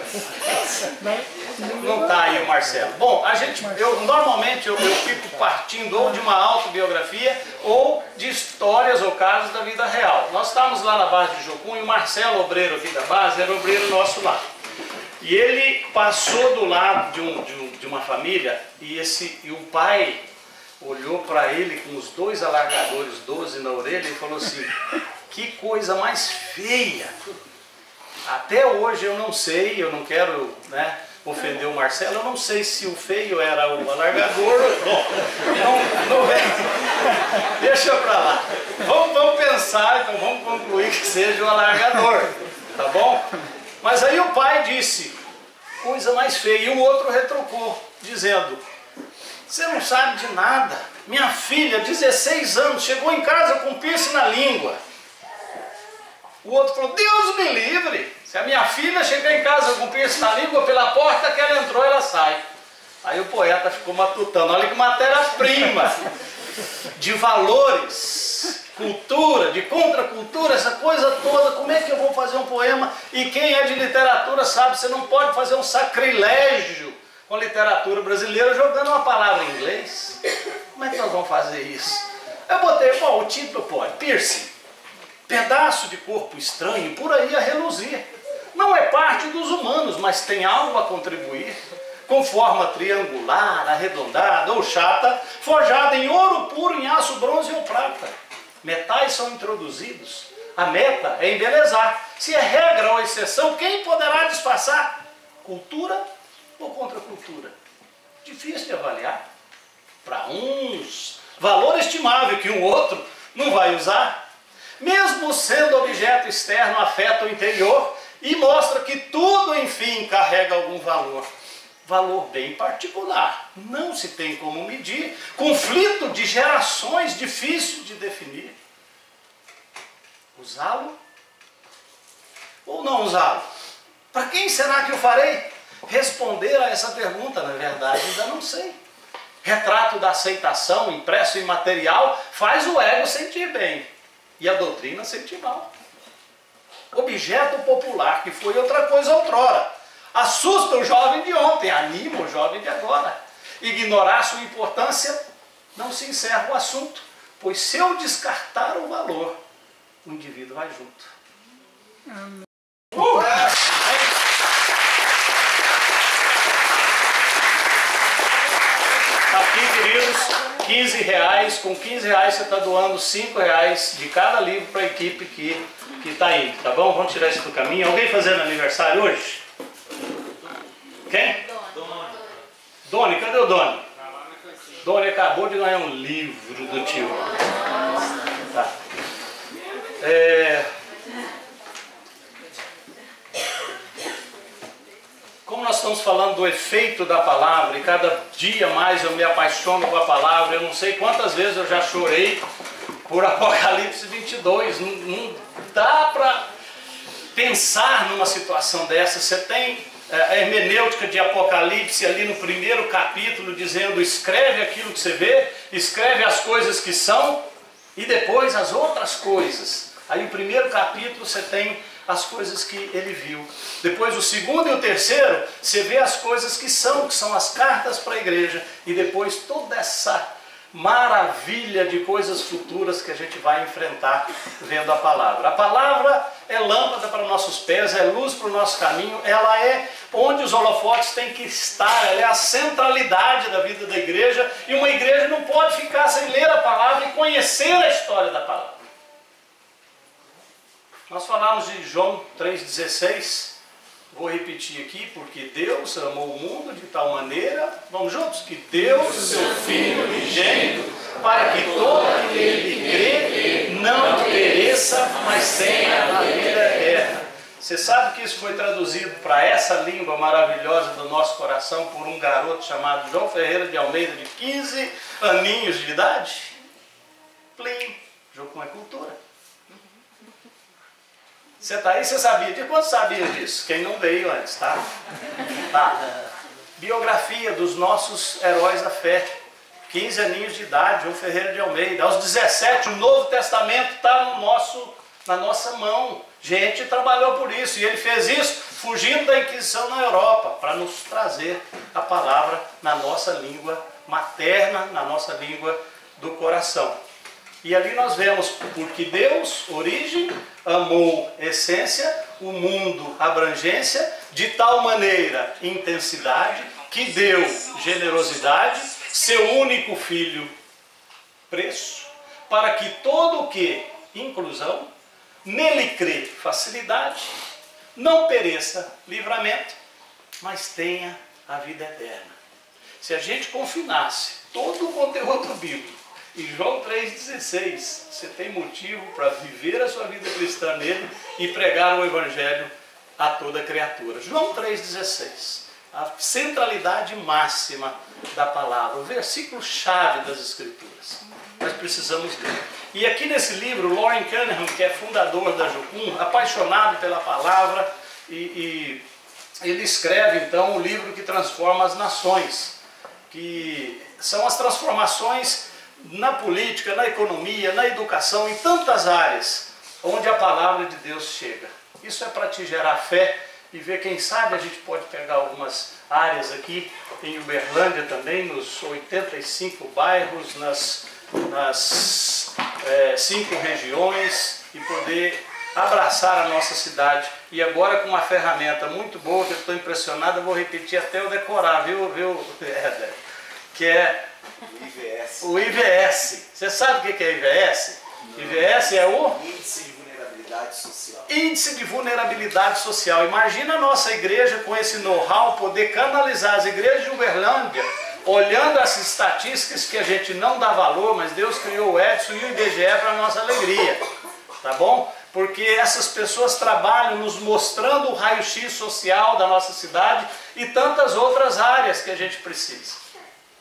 [SPEAKER 4] Não tá aí o Marcelo. Bom, normalmente eu fico partindo ou de uma autobiografia ou de histórias ou casos da vida real. Nós estávamos lá na base de Jocum e o Marcelo, obreiro aqui da base, era obreiro nosso lá. E ele passou do lado de uma família e o pai olhou para ele com os 2 alargadores 12 na orelha e falou assim, que coisa mais feia. Até hoje eu não sei, eu não quero ofender o Marcelo, eu não sei se o feio era o alargador. Bom, não vem. Deixa pra lá. Vamos pensar, então vamos concluir que seja o alargador, tá bom? Mas aí o pai disse, coisa mais feia, e o outro retrucou, dizendo, você não sabe de nada. Minha filha, 16 anos, chegou em casa com piercing na língua. O outro falou, Deus me livre, se a minha filha chegar em casa com piercing na língua, pela porta que ela entrou, ela sai. Aí o poeta ficou matutando, olha que matéria-prima de valores, cultura, de contracultura, essa coisa toda, como é que eu vou fazer um poema? E quem é de literatura sabe, você não pode fazer um sacrilégio com a literatura brasileira jogando uma palavra em inglês. Como é que nós vamos fazer isso? Eu botei, o título pode, piercing. Pedaço de corpo estranho, por aí a reluzir. Não é parte dos humanos, mas tem algo a contribuir. Com forma triangular, arredondada ou chata, forjada em ouro puro, em aço, bronze ou prata. Metais são introduzidos. A meta é embelezar. Se é regra ou exceção, quem poderá disfarçar? Cultura ou contracultura? Difícil de avaliar. Para uns, valor estimável que um outro não vai usar. Mesmo sendo objeto externo, afeta o interior e mostra que tudo, enfim, carrega algum valor. Valor bem particular, não se tem como medir, conflito de gerações, difícil de definir. Usá-lo ou não usá-lo? Para quem será que eu farei? Responder a essa pergunta, na verdade, ainda não sei. Retrato da aceitação, impresso em material, faz o ego sentir bem. E a doutrina sentir mal. Objeto popular, que foi outra coisa outrora. Assusta o jovem de ontem, anima o jovem de agora. Ignorar sua importância, não se encerra o assunto, pois se eu descartar o valor, o indivíduo vai junto. Aqui, queridos, R$15, com R$15 você está doando R$5 de cada livro para a equipe que está indo, tá bom? Vamos tirar isso do caminho. Alguém fazendo aniversário hoje? Quem? Doni, cadê o Doni? Doni acabou de ganhar um livro do tio. Tá. Como nós estamos falando do efeito da palavra, e cada dia mais eu me apaixono com a palavra, eu não sei quantas vezes eu já chorei por Apocalipse 22, não dá para pensar numa situação dessa. Você tem a hermenêutica de Apocalipse ali no primeiro capítulo dizendo: escreve aquilo que você vê, escreve as coisas que são e depois as outras coisas. Aí o primeiro capítulo você tem as coisas que ele viu. Depois o segundo e o terceiro você vê as coisas que são as cartas para a igreja. E depois toda essa maravilha de coisas futuras que a gente vai enfrentar vendo a palavra. A palavra é lâmpada para nossos pés, é luz para o nosso caminho, ela é onde os holofotes têm que estar, ela é a centralidade da vida da igreja, e uma igreja não pode ficar sem ler a palavra e conhecer a história da palavra. Nós falamos de João 3,16, vou repetir aqui, porque Deus amou o mundo de tal maneira, vamos juntos, que deu o seu Filho unigênito, para que todo aquele que crê não pereça, mas tenha a vida eterna. Você sabe que isso foi traduzido para essa língua maravilhosa do nosso coração por um garoto chamado João Ferreira de Almeida, de 15 aninhos de idade? Plim, jogo com a cultura. Você está aí, você sabia? De quantos sabiam disso? Quem não veio antes, tá? Biografia dos nossos heróis da fé. 15 aninhos de idade, João Ferreira de Almeida. Aos 17, o Novo Testamento está na nossa mão. Gente trabalhou por isso. E ele fez isso fugindo da Inquisição na Europa, para nos trazer a palavra na nossa língua materna, na nossa língua do coração. E ali nós vemos, porque Deus, origem, amou, essência, o mundo, abrangência, de tal maneira, intensidade, que deu generosidade, seu único filho, preço, para que todo o que, inclusão, nele crê, facilidade, não pereça, livramento, mas tenha a vida eterna. Se a gente confinasse todo o conteúdo bíblico, e João 3,16, você tem motivo para viver a sua vida cristã nele e pregar o Evangelho a toda criatura. João 3,16, a centralidade máxima da palavra, o versículo-chave das Escrituras. Nós precisamos ler. E aqui nesse livro, Loren Cunningham, que é fundador da Jucum, apaixonado pela palavra, e ele escreve então o livro que transforma as nações, que são as transformações na política, na economia, na educação, em tantas áreas onde a palavra de Deus chega. Isso é para te gerar fé e ver, quem sabe a gente pode pegar algumas áreas aqui em Uberlândia também, nos 85 bairros, nas 5 regiões, e poder abraçar a nossa cidade. E agora com uma ferramenta muito boa, que eu estou impressionado, eu vou repetir até eu decorar, viu? Que é o IVS. Você sabe o que é IVS? Não. IVS é o
[SPEAKER 3] Índice de Vulnerabilidade Social.
[SPEAKER 4] Índice de Vulnerabilidade Social. Imagina a nossa igreja com esse know-how poder canalizar as igrejas de Uberlândia, olhando essas estatísticas que a gente não dá valor, mas Deus criou o Edson e o IBGE para a nossa alegria. Tá bom? Porque essas pessoas trabalham nos mostrando o raio-x social da nossa cidade e tantas outras áreas que a gente precisa.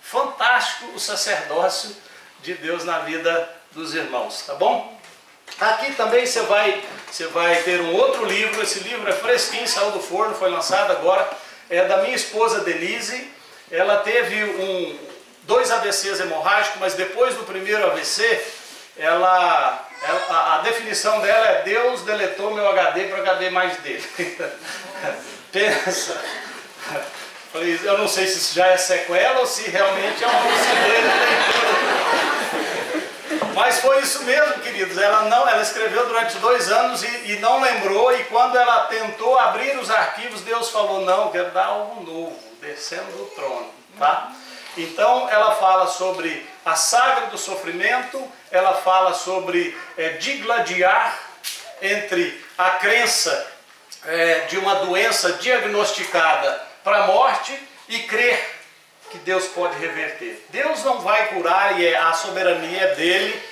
[SPEAKER 4] Fantástico o sacerdócio de Deus na vida dos irmãos, tá bom? Aqui também você vai ter um outro livro. Esse livro é fresquinho, saiu do forno, foi lançado agora. É da minha esposa Denise. Ela teve 2 AVCs hemorrágicos, mas depois do primeiro AVC, a definição dela é: Deus deletou meu HD para caber mais dele. Pensa. Falei, eu não sei se isso já é sequela ou se realmente é uma brincadeira de leitura. Mas foi isso mesmo, queridos. Ela escreveu durante 2 anos e não lembrou. E quando ela tentou abrir os arquivos, Deus falou, não, quero dar algo novo, descendo do trono. Tá? Então ela fala sobre a saga do sofrimento, ela fala sobre digladiar entre a crença de uma doença diagnosticada para a morte e crer que Deus pode reverter. Deus não vai curar e a soberania é dele,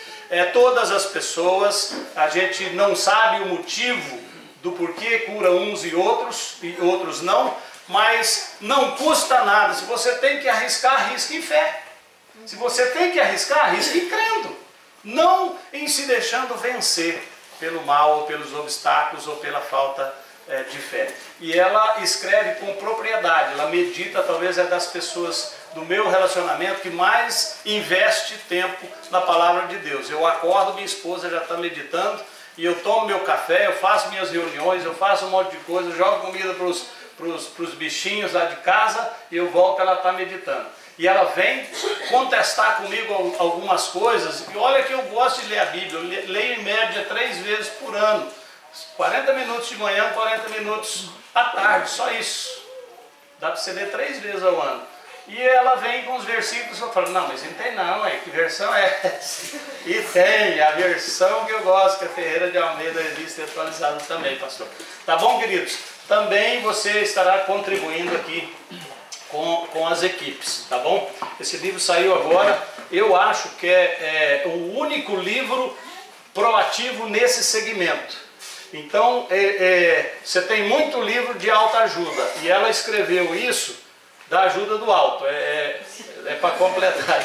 [SPEAKER 4] todas as pessoas, a gente não sabe o motivo do porquê cura uns e outros não, mas não custa nada. Se você tem que arriscar, arrisque em fé. Se você tem que arriscar, arrisque crendo, não em se deixando vencer pelo mal, ou pelos obstáculos, ou pela falta de fé. E ela escreve com propriedade, ela medita, talvez é das pessoas do meu relacionamento que mais investe tempo na palavra de Deus. Eu acordo, minha esposa já está meditando, e eu tomo meu café, eu faço minhas reuniões, eu faço um monte de coisa, eu jogo comida para os bichinhos lá de casa, e eu volto, ela está meditando. E ela vem contestar comigo algumas coisas, e olha que eu gosto de ler a Bíblia, eu leio em média 3 vezes por ano, 40 minutos de manhã, 40 minutos à tarde, só isso. Dá para você ler 3 vezes ao ano. E ela vem com os versículos, eu falo, não, mas não tem não, que versão é essa? E tem, a versão que eu gosto, que é Ferreira de Almeida, revista atualizada também, pastor. Tá bom, queridos? Também você estará contribuindo aqui com as equipes, tá bom? Esse livro saiu agora, eu acho que é o único livro proativo nesse segmento. Então, você tem muito livro de autoajuda, e ela escreveu isso da ajuda do alto, para completar,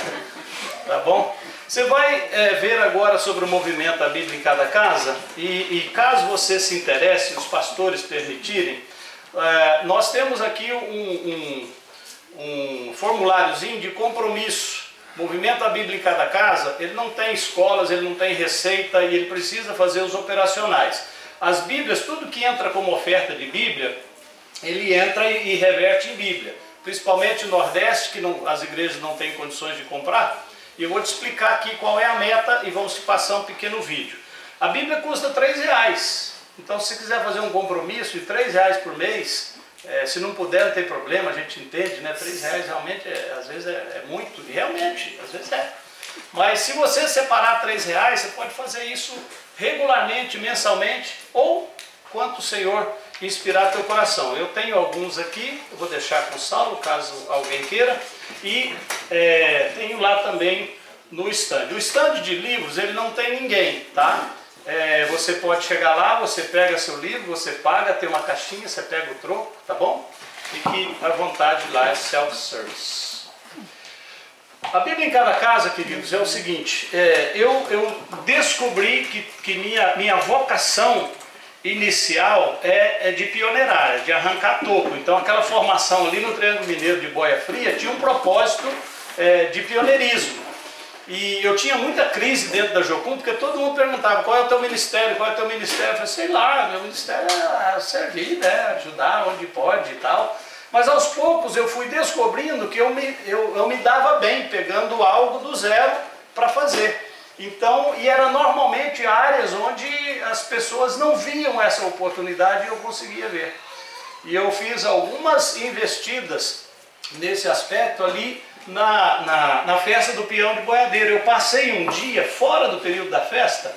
[SPEAKER 4] tá bom? Você vai ver agora sobre o movimento A Bíblia em Cada Casa, e caso você se interesse, os pastores permitirem, nós temos aqui um formuláriozinho de compromisso. Movimento A Bíblia em Cada Casa, ele não tem escolas, ele não tem receita, e ele precisa fazer os operacionais. As Bíblias, tudo que entra como oferta de Bíblia, ele entra e reverte em Bíblia. Principalmente no Nordeste, que as igrejas não têm condições de comprar. E eu vou te explicar aqui qual é a meta e vamos te passar um pequeno vídeo. A Bíblia custa R$3. Então, se você quiser fazer um compromisso de R$3 por mês, se não puder, não tem problema, a gente entende, né? R$3 realmente, às vezes é muito, e realmente, às vezes é. Mas se você separar R$3, você pode fazer isso regularmente, mensalmente, ou quanto o Senhor inspirar teu coração. Eu tenho alguns aqui, eu vou deixar com o Saulo, caso alguém queira, e tenho lá também no stand. O stand de livros, ele não tem ninguém, tá? Você pode chegar lá, você pega seu livro, você paga, tem uma caixinha, você pega o troco, tá bom? Fique à vontade lá, é self-service. A Bíblia em Cada Casa, queridos, é o seguinte, eu descobri que minha vocação inicial é de pioneirária, de arrancar toco. Então aquela formação ali no Triângulo Mineiro de Boia Fria tinha um propósito de pioneirismo. E eu tinha muita crise dentro da Jocum, porque todo mundo perguntava, qual é o teu ministério, qual é o teu ministério? Eu falei, sei lá, meu ministério é servir, né? Ajudar onde pode e tal. Mas aos poucos eu fui descobrindo que eu me dava bem, pegando algo do zero para fazer. Então, e era normalmente áreas onde as pessoas não viam essa oportunidade e eu conseguia ver. E eu fiz algumas investidas nesse aspecto ali na festa do Peão de Boiadeiro. Eu passei um dia fora do período da festa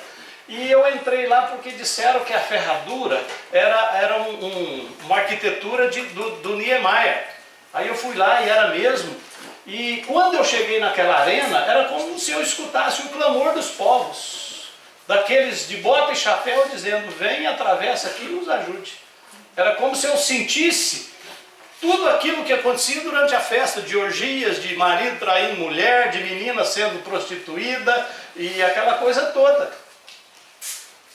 [SPEAKER 4] e eu entrei lá porque disseram que a ferradura era uma arquitetura do Niemeyer. Aí eu fui lá e era mesmo. E quando eu cheguei naquela arena, era como se eu escutasse o clamor dos povos, daqueles de bota e chapéu dizendo, vem, atravessa aqui e nos ajude. Era como se eu sentisse tudo aquilo que acontecia durante a festa, de orgias, de marido traindo mulher, de menina sendo prostituída e aquela coisa toda.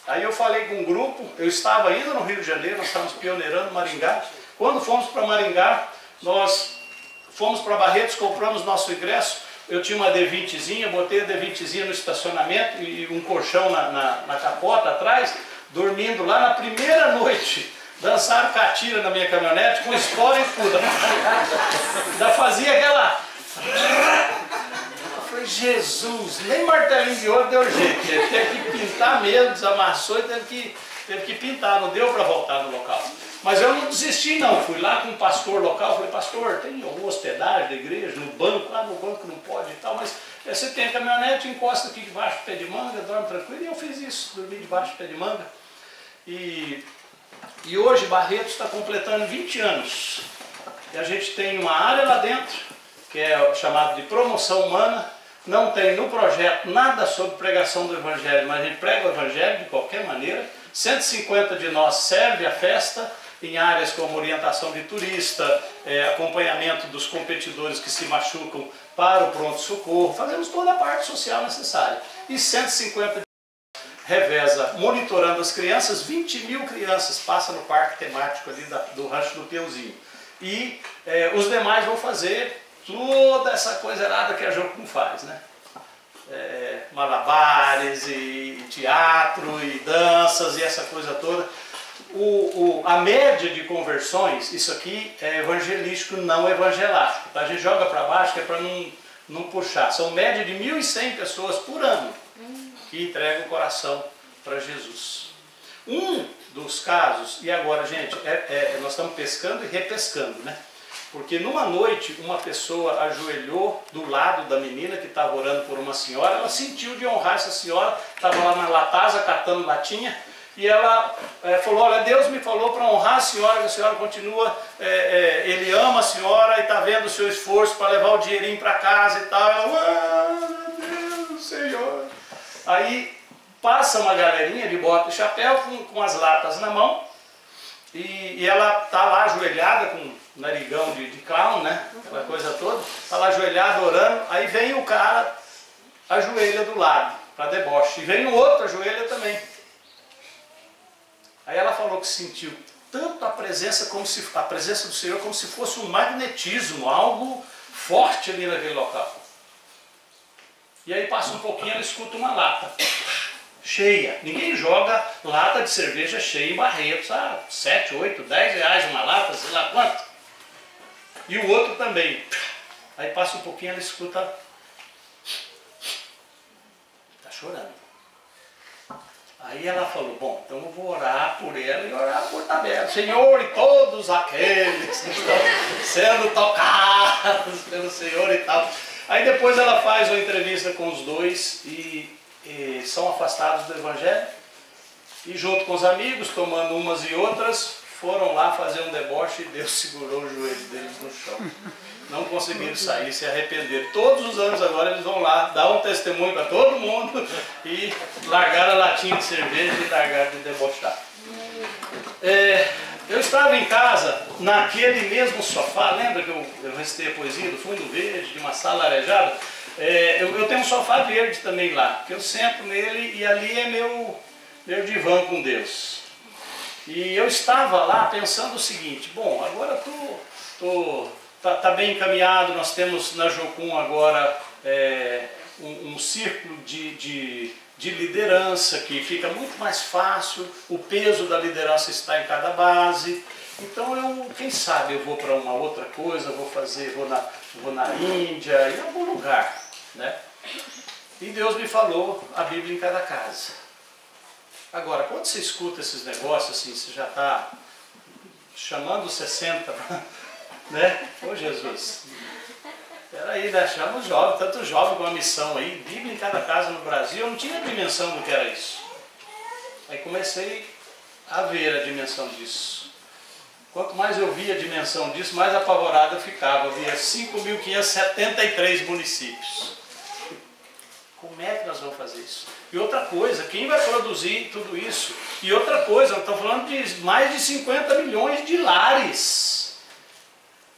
[SPEAKER 4] Aí eu falei com um grupo, eu estava ainda no Rio de Janeiro, nós estávamos pioneirando Maringá. Quando fomos para Maringá, nós fomos para Barretos, compramos nosso ingresso, eu tinha uma D20zinha, botei a D20zinha no estacionamento e um colchão na capota atrás, dormindo lá na primeira noite dançaram catira na minha caminhonete com espora e tudo. Ainda fazia aquela... Eu falei, Jesus, nem martelinho de ouro deu jeito. Ele teve que pintar mesmo, desamassou e teve que pintar, não deu para voltar no local. Mas eu não desisti não, fui lá com um pastor local, falei, pastor, tem alguma hospedagem da igreja, no banco? Ah, no banco não pode e tal, mas você tem a caminhonete, encosta aqui debaixo do pé de manga, dorme tranquilo, e eu fiz isso, dormi debaixo do pé de manga. E hoje Barretos está completando 20 anos, e a gente tem uma área lá dentro, que é chamada de promoção humana, não tem no projeto nada sobre pregação do Evangelho, mas a gente prega o Evangelho de qualquer maneira. 150 de nós serve a festa em áreas como orientação de turista, acompanhamento dos competidores que se machucam para o pronto-socorro, fazemos toda a parte social necessária. E 150 reveza monitorando as crianças, 20 mil crianças passam no parque temático ali do Rancho do Peuzinho. E os demais vão fazer toda essa coisa errada que a Jocum faz, né? Malabares e teatro e danças e essa coisa toda. A média de conversões, isso aqui é evangelístico, não evangelástico. Tá? A gente joga para baixo que é para não puxar. São média de 1.100 pessoas por ano que entregam o coração para Jesus. Um dos casos, e agora gente, nós estamos pescando e repescando, né? Porque numa noite uma pessoa ajoelhou do lado da menina que estava orando por uma senhora, ela sentiu de honrar essa senhora, estava lá na latasa catando latinha, e ela falou, olha, Deus me falou para honrar a senhora, que a senhora continua, Ele ama a senhora e está vendo o seu esforço para levar o dinheirinho para casa e tal. Ela, meu Deus, Senhor. Aí passa uma galerinha de bota e chapéu com as latas na mão, e ela está lá ajoelhada com narigão de clown, né? Aquela coisa toda, está lá ajoelhada orando, aí vem o cara, ajoelha do lado, para deboche, e vem o outro, ajoelha também. Aí ela falou que sentiu tanto a presença do Senhor como se fosse um magnetismo, algo forte ali naquele local. E aí passa um pouquinho, ela escuta uma lata cheia. Ninguém joga lata de cerveja cheia em Barretos, 7, 8, 10 reais uma lata, sei lá quanto. E o outro também. Aí passa um pouquinho, ela escuta. Está chorando. Aí ela falou, bom, então eu vou orar por ela e orar por tabela. Senhor, e todos aqueles que estão sendo tocados pelo Senhor e tal. Aí depois ela faz uma entrevista com os dois e são afastados do Evangelho. E junto com os amigos, tomando umas e outras, foram lá fazer um deboche e Deus segurou os joelhos deles no chão. Não conseguiram sair, se arrependeram. Todos os anos agora eles vão lá dar um testemunho para todo mundo e largaram a latinha de cerveja e largaram de debochar. Eu estava em casa, naquele mesmo sofá, lembra que eu recitei a poesia do fundo verde, de uma sala arejada? Eu tenho um sofá verde também lá, que eu sento nele e ali é meu divã com Deus. E eu estava lá pensando o seguinte, bom, agora tá bem encaminhado, nós temos na Jocum agora um círculo de liderança que fica muito mais fácil, o peso da liderança está em cada base. Então quem sabe eu vou para uma outra coisa, vou na Índia, em algum lugar, né? E Deus me falou a Bíblia em cada casa. Agora, quando você escuta esses negócios assim, você já está chamando 60, né? Ô Jesus, peraí, né? Chama os jovens, tanto jovem com uma missão aí, Bíblia em cada casa no Brasil, eu não tinha dimensão do que era isso. Aí comecei a ver a dimensão disso. Quanto mais eu via a dimensão disso, mais apavorado eu ficava. Eu via 5.573 municípios. Como é que nós vamos fazer isso? E outra coisa, quem vai produzir tudo isso? E outra coisa, nós estamos falando de mais de 50 milhões de lares.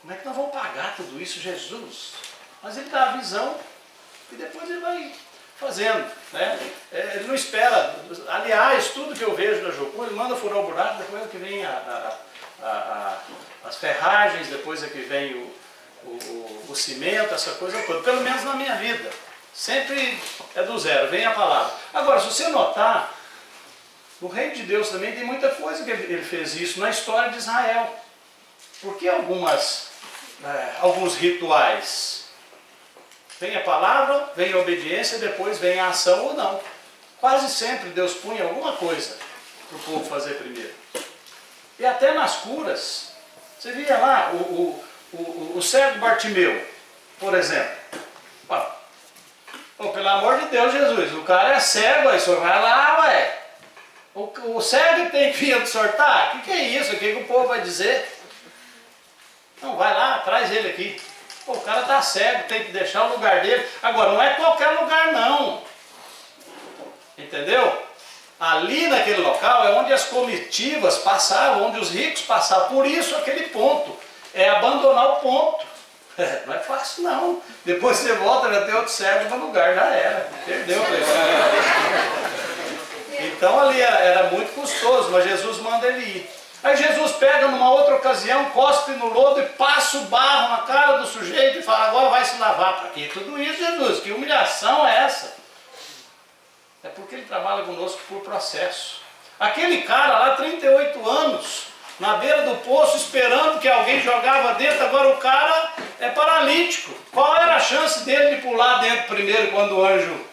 [SPEAKER 4] Como é que nós vamos pagar tudo isso, Jesus? Mas ele dá a visão e depois ele vai fazendo, né? Ele não espera. Aliás, tudo que eu vejo na Jocum, ele manda furar o buraco, depois é que vem as ferragens, depois é que vem o cimento, essa coisa toda. Pelo menos na minha vida. Sempre é do zero, vem a palavra. Agora, se você notar, O reino de Deus também tem muita coisa que ele fez isso na história de Israel. Por que alguns rituais? Vem a palavra, vem a obediência, depois vem a ação ou não. Quase sempre Deus punha alguma coisa para o povo fazer primeiro. E até nas curas, você via lá o cego Bartimeu, por exemplo. Pelo amor de Deus, Jesus, o cara é cego, aí o senhor vai lá, ué. O cego tem que vir absortar? O que é isso? O que o povo vai dizer? Não, vai lá, traz ele aqui. Pô, o cara está cego, tem que deixar o lugar dele. Agora, não é qualquer lugar não. Entendeu? Ali naquele local é onde as comitivas passavam, onde os ricos passavam. Por isso aquele ponto. É abandonar o ponto. Não é fácil não. Depois você volta, já tem outro cego no lugar, já era. Perdeu. Então ali era muito custoso, mas Jesus manda ele ir. Aí Jesus pega numa outra ocasião, cospe no lodo e passa o barro na cara do sujeito e fala, agora vai se lavar. Para que tudo isso, Jesus? Que humilhação é essa? É porque ele trabalha conosco por processo. Aquele cara lá, 38 anos, na beira do poço, esperando que alguém jogava dentro, agora o cara é paralítico. Qual era a chance dele de pular dentro primeiro quando o anjo...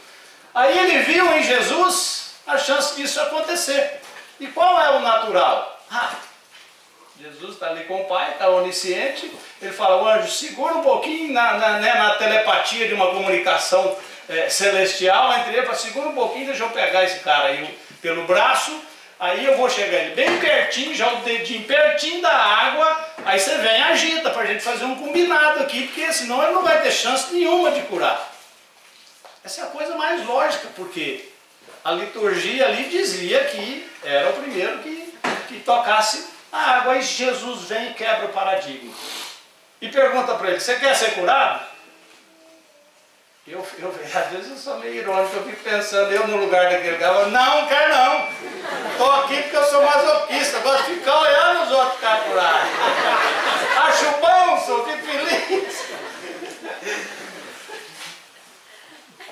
[SPEAKER 4] Aí ele viu em Jesus a chance disso acontecer. E qual é o natural? Jesus está ali com o Pai, está onisciente, ele fala, o anjo, segura um pouquinho na telepatia de uma comunicação celestial entre ele, fala, segura um pouquinho, deixa eu pegar esse cara aí pelo braço, aí eu vou chegar ele bem pertinho, já o dedinho pertinho da água, aí você vem e agita para a gente fazer um combinado aqui, porque senão ele não vai ter chance nenhuma de curar. Essa é a coisa mais lógica, porque a liturgia ali dizia que era o primeiro que tocasse a água, e Jesus vem e quebra o paradigma. E pergunta para ele, você quer ser curado? Às vezes eu sou meio irônico, eu fico pensando, eu no lugar daquele cara, não quero não. Estou aqui porque eu sou masoquista, gosto de ficar olhando os outros ficar curados. Acho bom, sou fico feliz.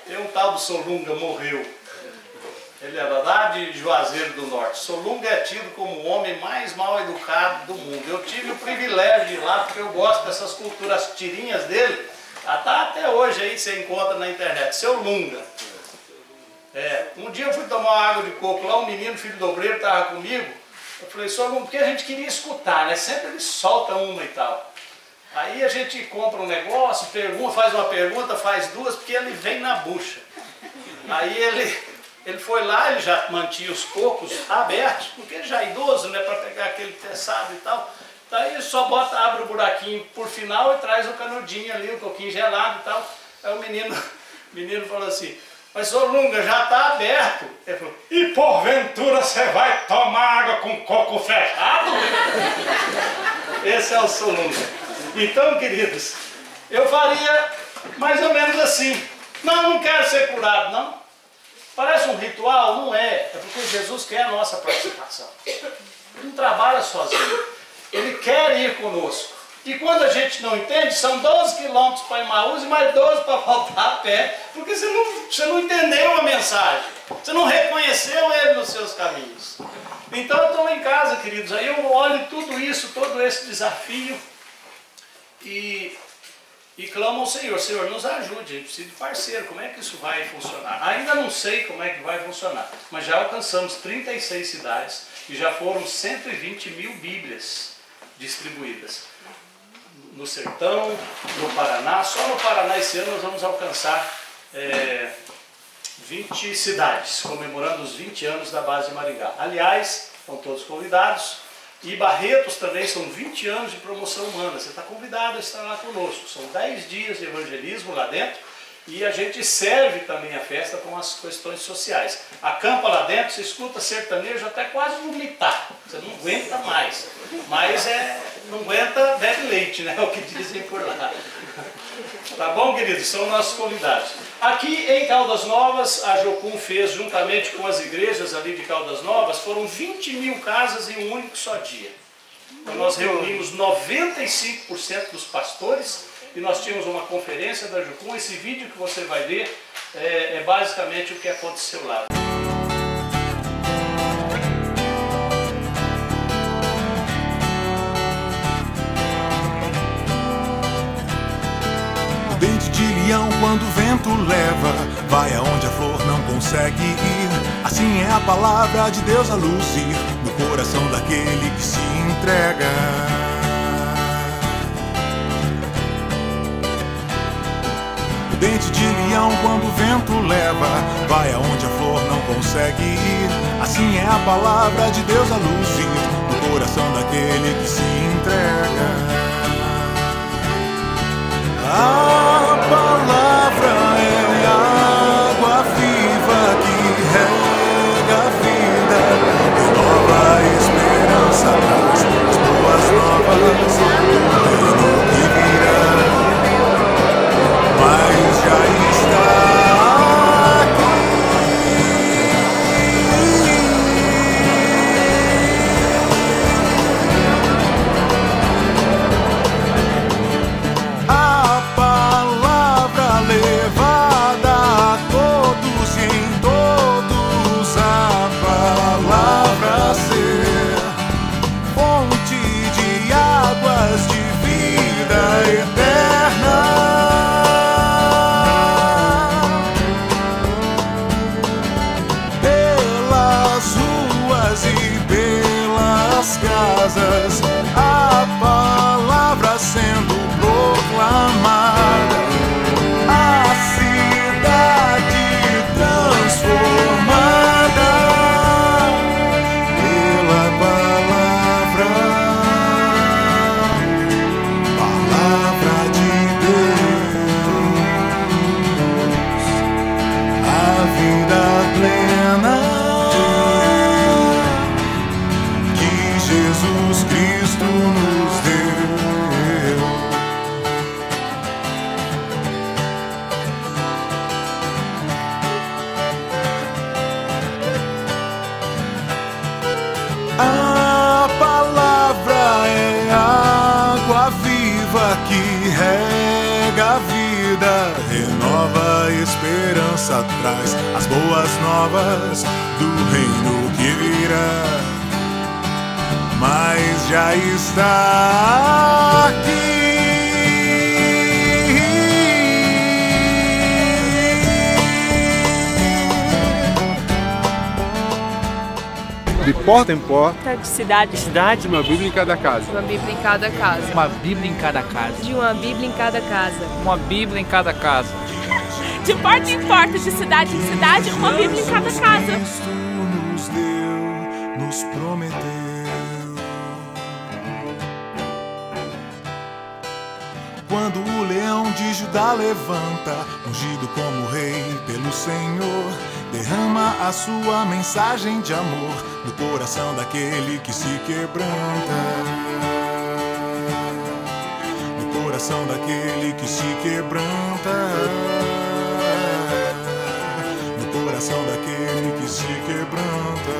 [SPEAKER 4] Tem um tal do Solunga, morreu. Ele era lá de Juazeiro do Norte. Solunga é tido como o homem mais mal educado do mundo. Eu tive o privilégio de ir lá porque eu gosto dessas culturas, tirinhas dele. Até hoje aí você encontra na internet. Seu Lunga. Um dia eu fui tomar uma água de coco lá, um menino, filho do obreiro, estava comigo. Eu falei, Solunga, porque a gente queria escutar, né? Sempre ele solta uma e tal. Aí a gente compra um negócio, faz uma pergunta, faz duas, porque ele vem na bucha. Aí ele foi lá, ele já mantinha os cocos abertos, porque ele já é idoso, né, para pegar aquele teçado e tal. Daí só abre o buraquinho por final e traz o canudinho ali, o coquinho gelado e tal. Aí o menino falou assim, mas ô Lunga, já está aberto. Ele falou, e porventura você vai tomar água com coco fechado? Esse é o Solunga. Então, queridos, eu faria mais ou menos assim. Não quero ser curado, não. Parece um ritual? Não é. É porque Jesus quer a nossa participação. Ele não trabalha sozinho. Ele quer ir conosco. E quando a gente não entende, são 12 quilômetros para Emaús e mais 12 para voltar a pé. Porque você não entendeu a mensagem. Você não reconheceu ele nos seus caminhos. Então eu estou lá em casa, queridos. Aí eu olho tudo isso, todo esse desafio. E clamo ao Senhor, Senhor, nos ajude, a gente precisa de parceiro, como é que isso vai funcionar? Ainda não sei como é que vai funcionar, mas já alcançamos 36 cidades e já foram 120 mil Bíblias distribuídas. No Sertão, no Paraná, só no Paraná esse ano nós vamos alcançar 20 cidades, comemorando os 20 anos da base de Maringá. Aliás, estão todos convidados. E Barretos também são 20 anos de promoção humana. Você está convidado a estar lá conosco. São 10 dias de evangelismo lá dentro. E a gente serve também a festa com as questões sociais. Acampa lá dentro, você escuta sertanejo até quase vomitar. Você não aguenta mais. Mas não aguenta, bebe leite, né? É o que dizem por lá. Tá bom, queridos? São nossos convidados. Aqui em Caldas Novas, a Jocum fez, juntamente com as igrejas ali de Caldas Novas, foram 20 mil casas em um único só dia. Então nós reunimos 95% dos pastores e nós tínhamos uma conferência da Jocum. Esse vídeo que você vai ver é basicamente o que aconteceu lá.
[SPEAKER 7] quando o vento leva, vai aonde a flor não consegue ir. Assim é a palavra de Deus a luzir no coração daquele que se entrega. O dente de leão quando o vento leva, vai aonde a flor não consegue ir. Assim é a palavra de Deus a luzir no coração daquele que se entrega. A palavra é água viva que rega a vida, renova a esperança, traz as boas novas do reino que virá. Mas já está levada a todos e em todos, a palavra ser fonte de águas de vida eterna. Pelas ruas e pelas casas, a palavra sendo proclamada. A cidade transformada pela palavra, palavra de Deus, a vida plena que Jesus Cristo nos deu. A palavra é água viva que rega a vida, renova a esperança, traz as boas novas do reino que virá. Mas já está aqui.
[SPEAKER 8] De porta em porta,
[SPEAKER 9] de cidade em
[SPEAKER 8] cidade, uma Bíblia em cada casa.
[SPEAKER 9] Uma Bíblia em cada casa.
[SPEAKER 6] Uma Bíblia em cada casa.
[SPEAKER 9] De uma Bíblia em cada casa.
[SPEAKER 6] Uma Bíblia em cada casa.
[SPEAKER 9] De porta em porta, de cidade em cidade, uma Bíblia em cada casa.
[SPEAKER 7] Cristo nos deu, nos prometeu. Quando o leão de Judá levanta, ungido como rei pelo Senhor, derrama a sua mensagem de amor no coração daquele que se quebranta. No coração daquele que se quebranta. No coração daquele que se quebranta.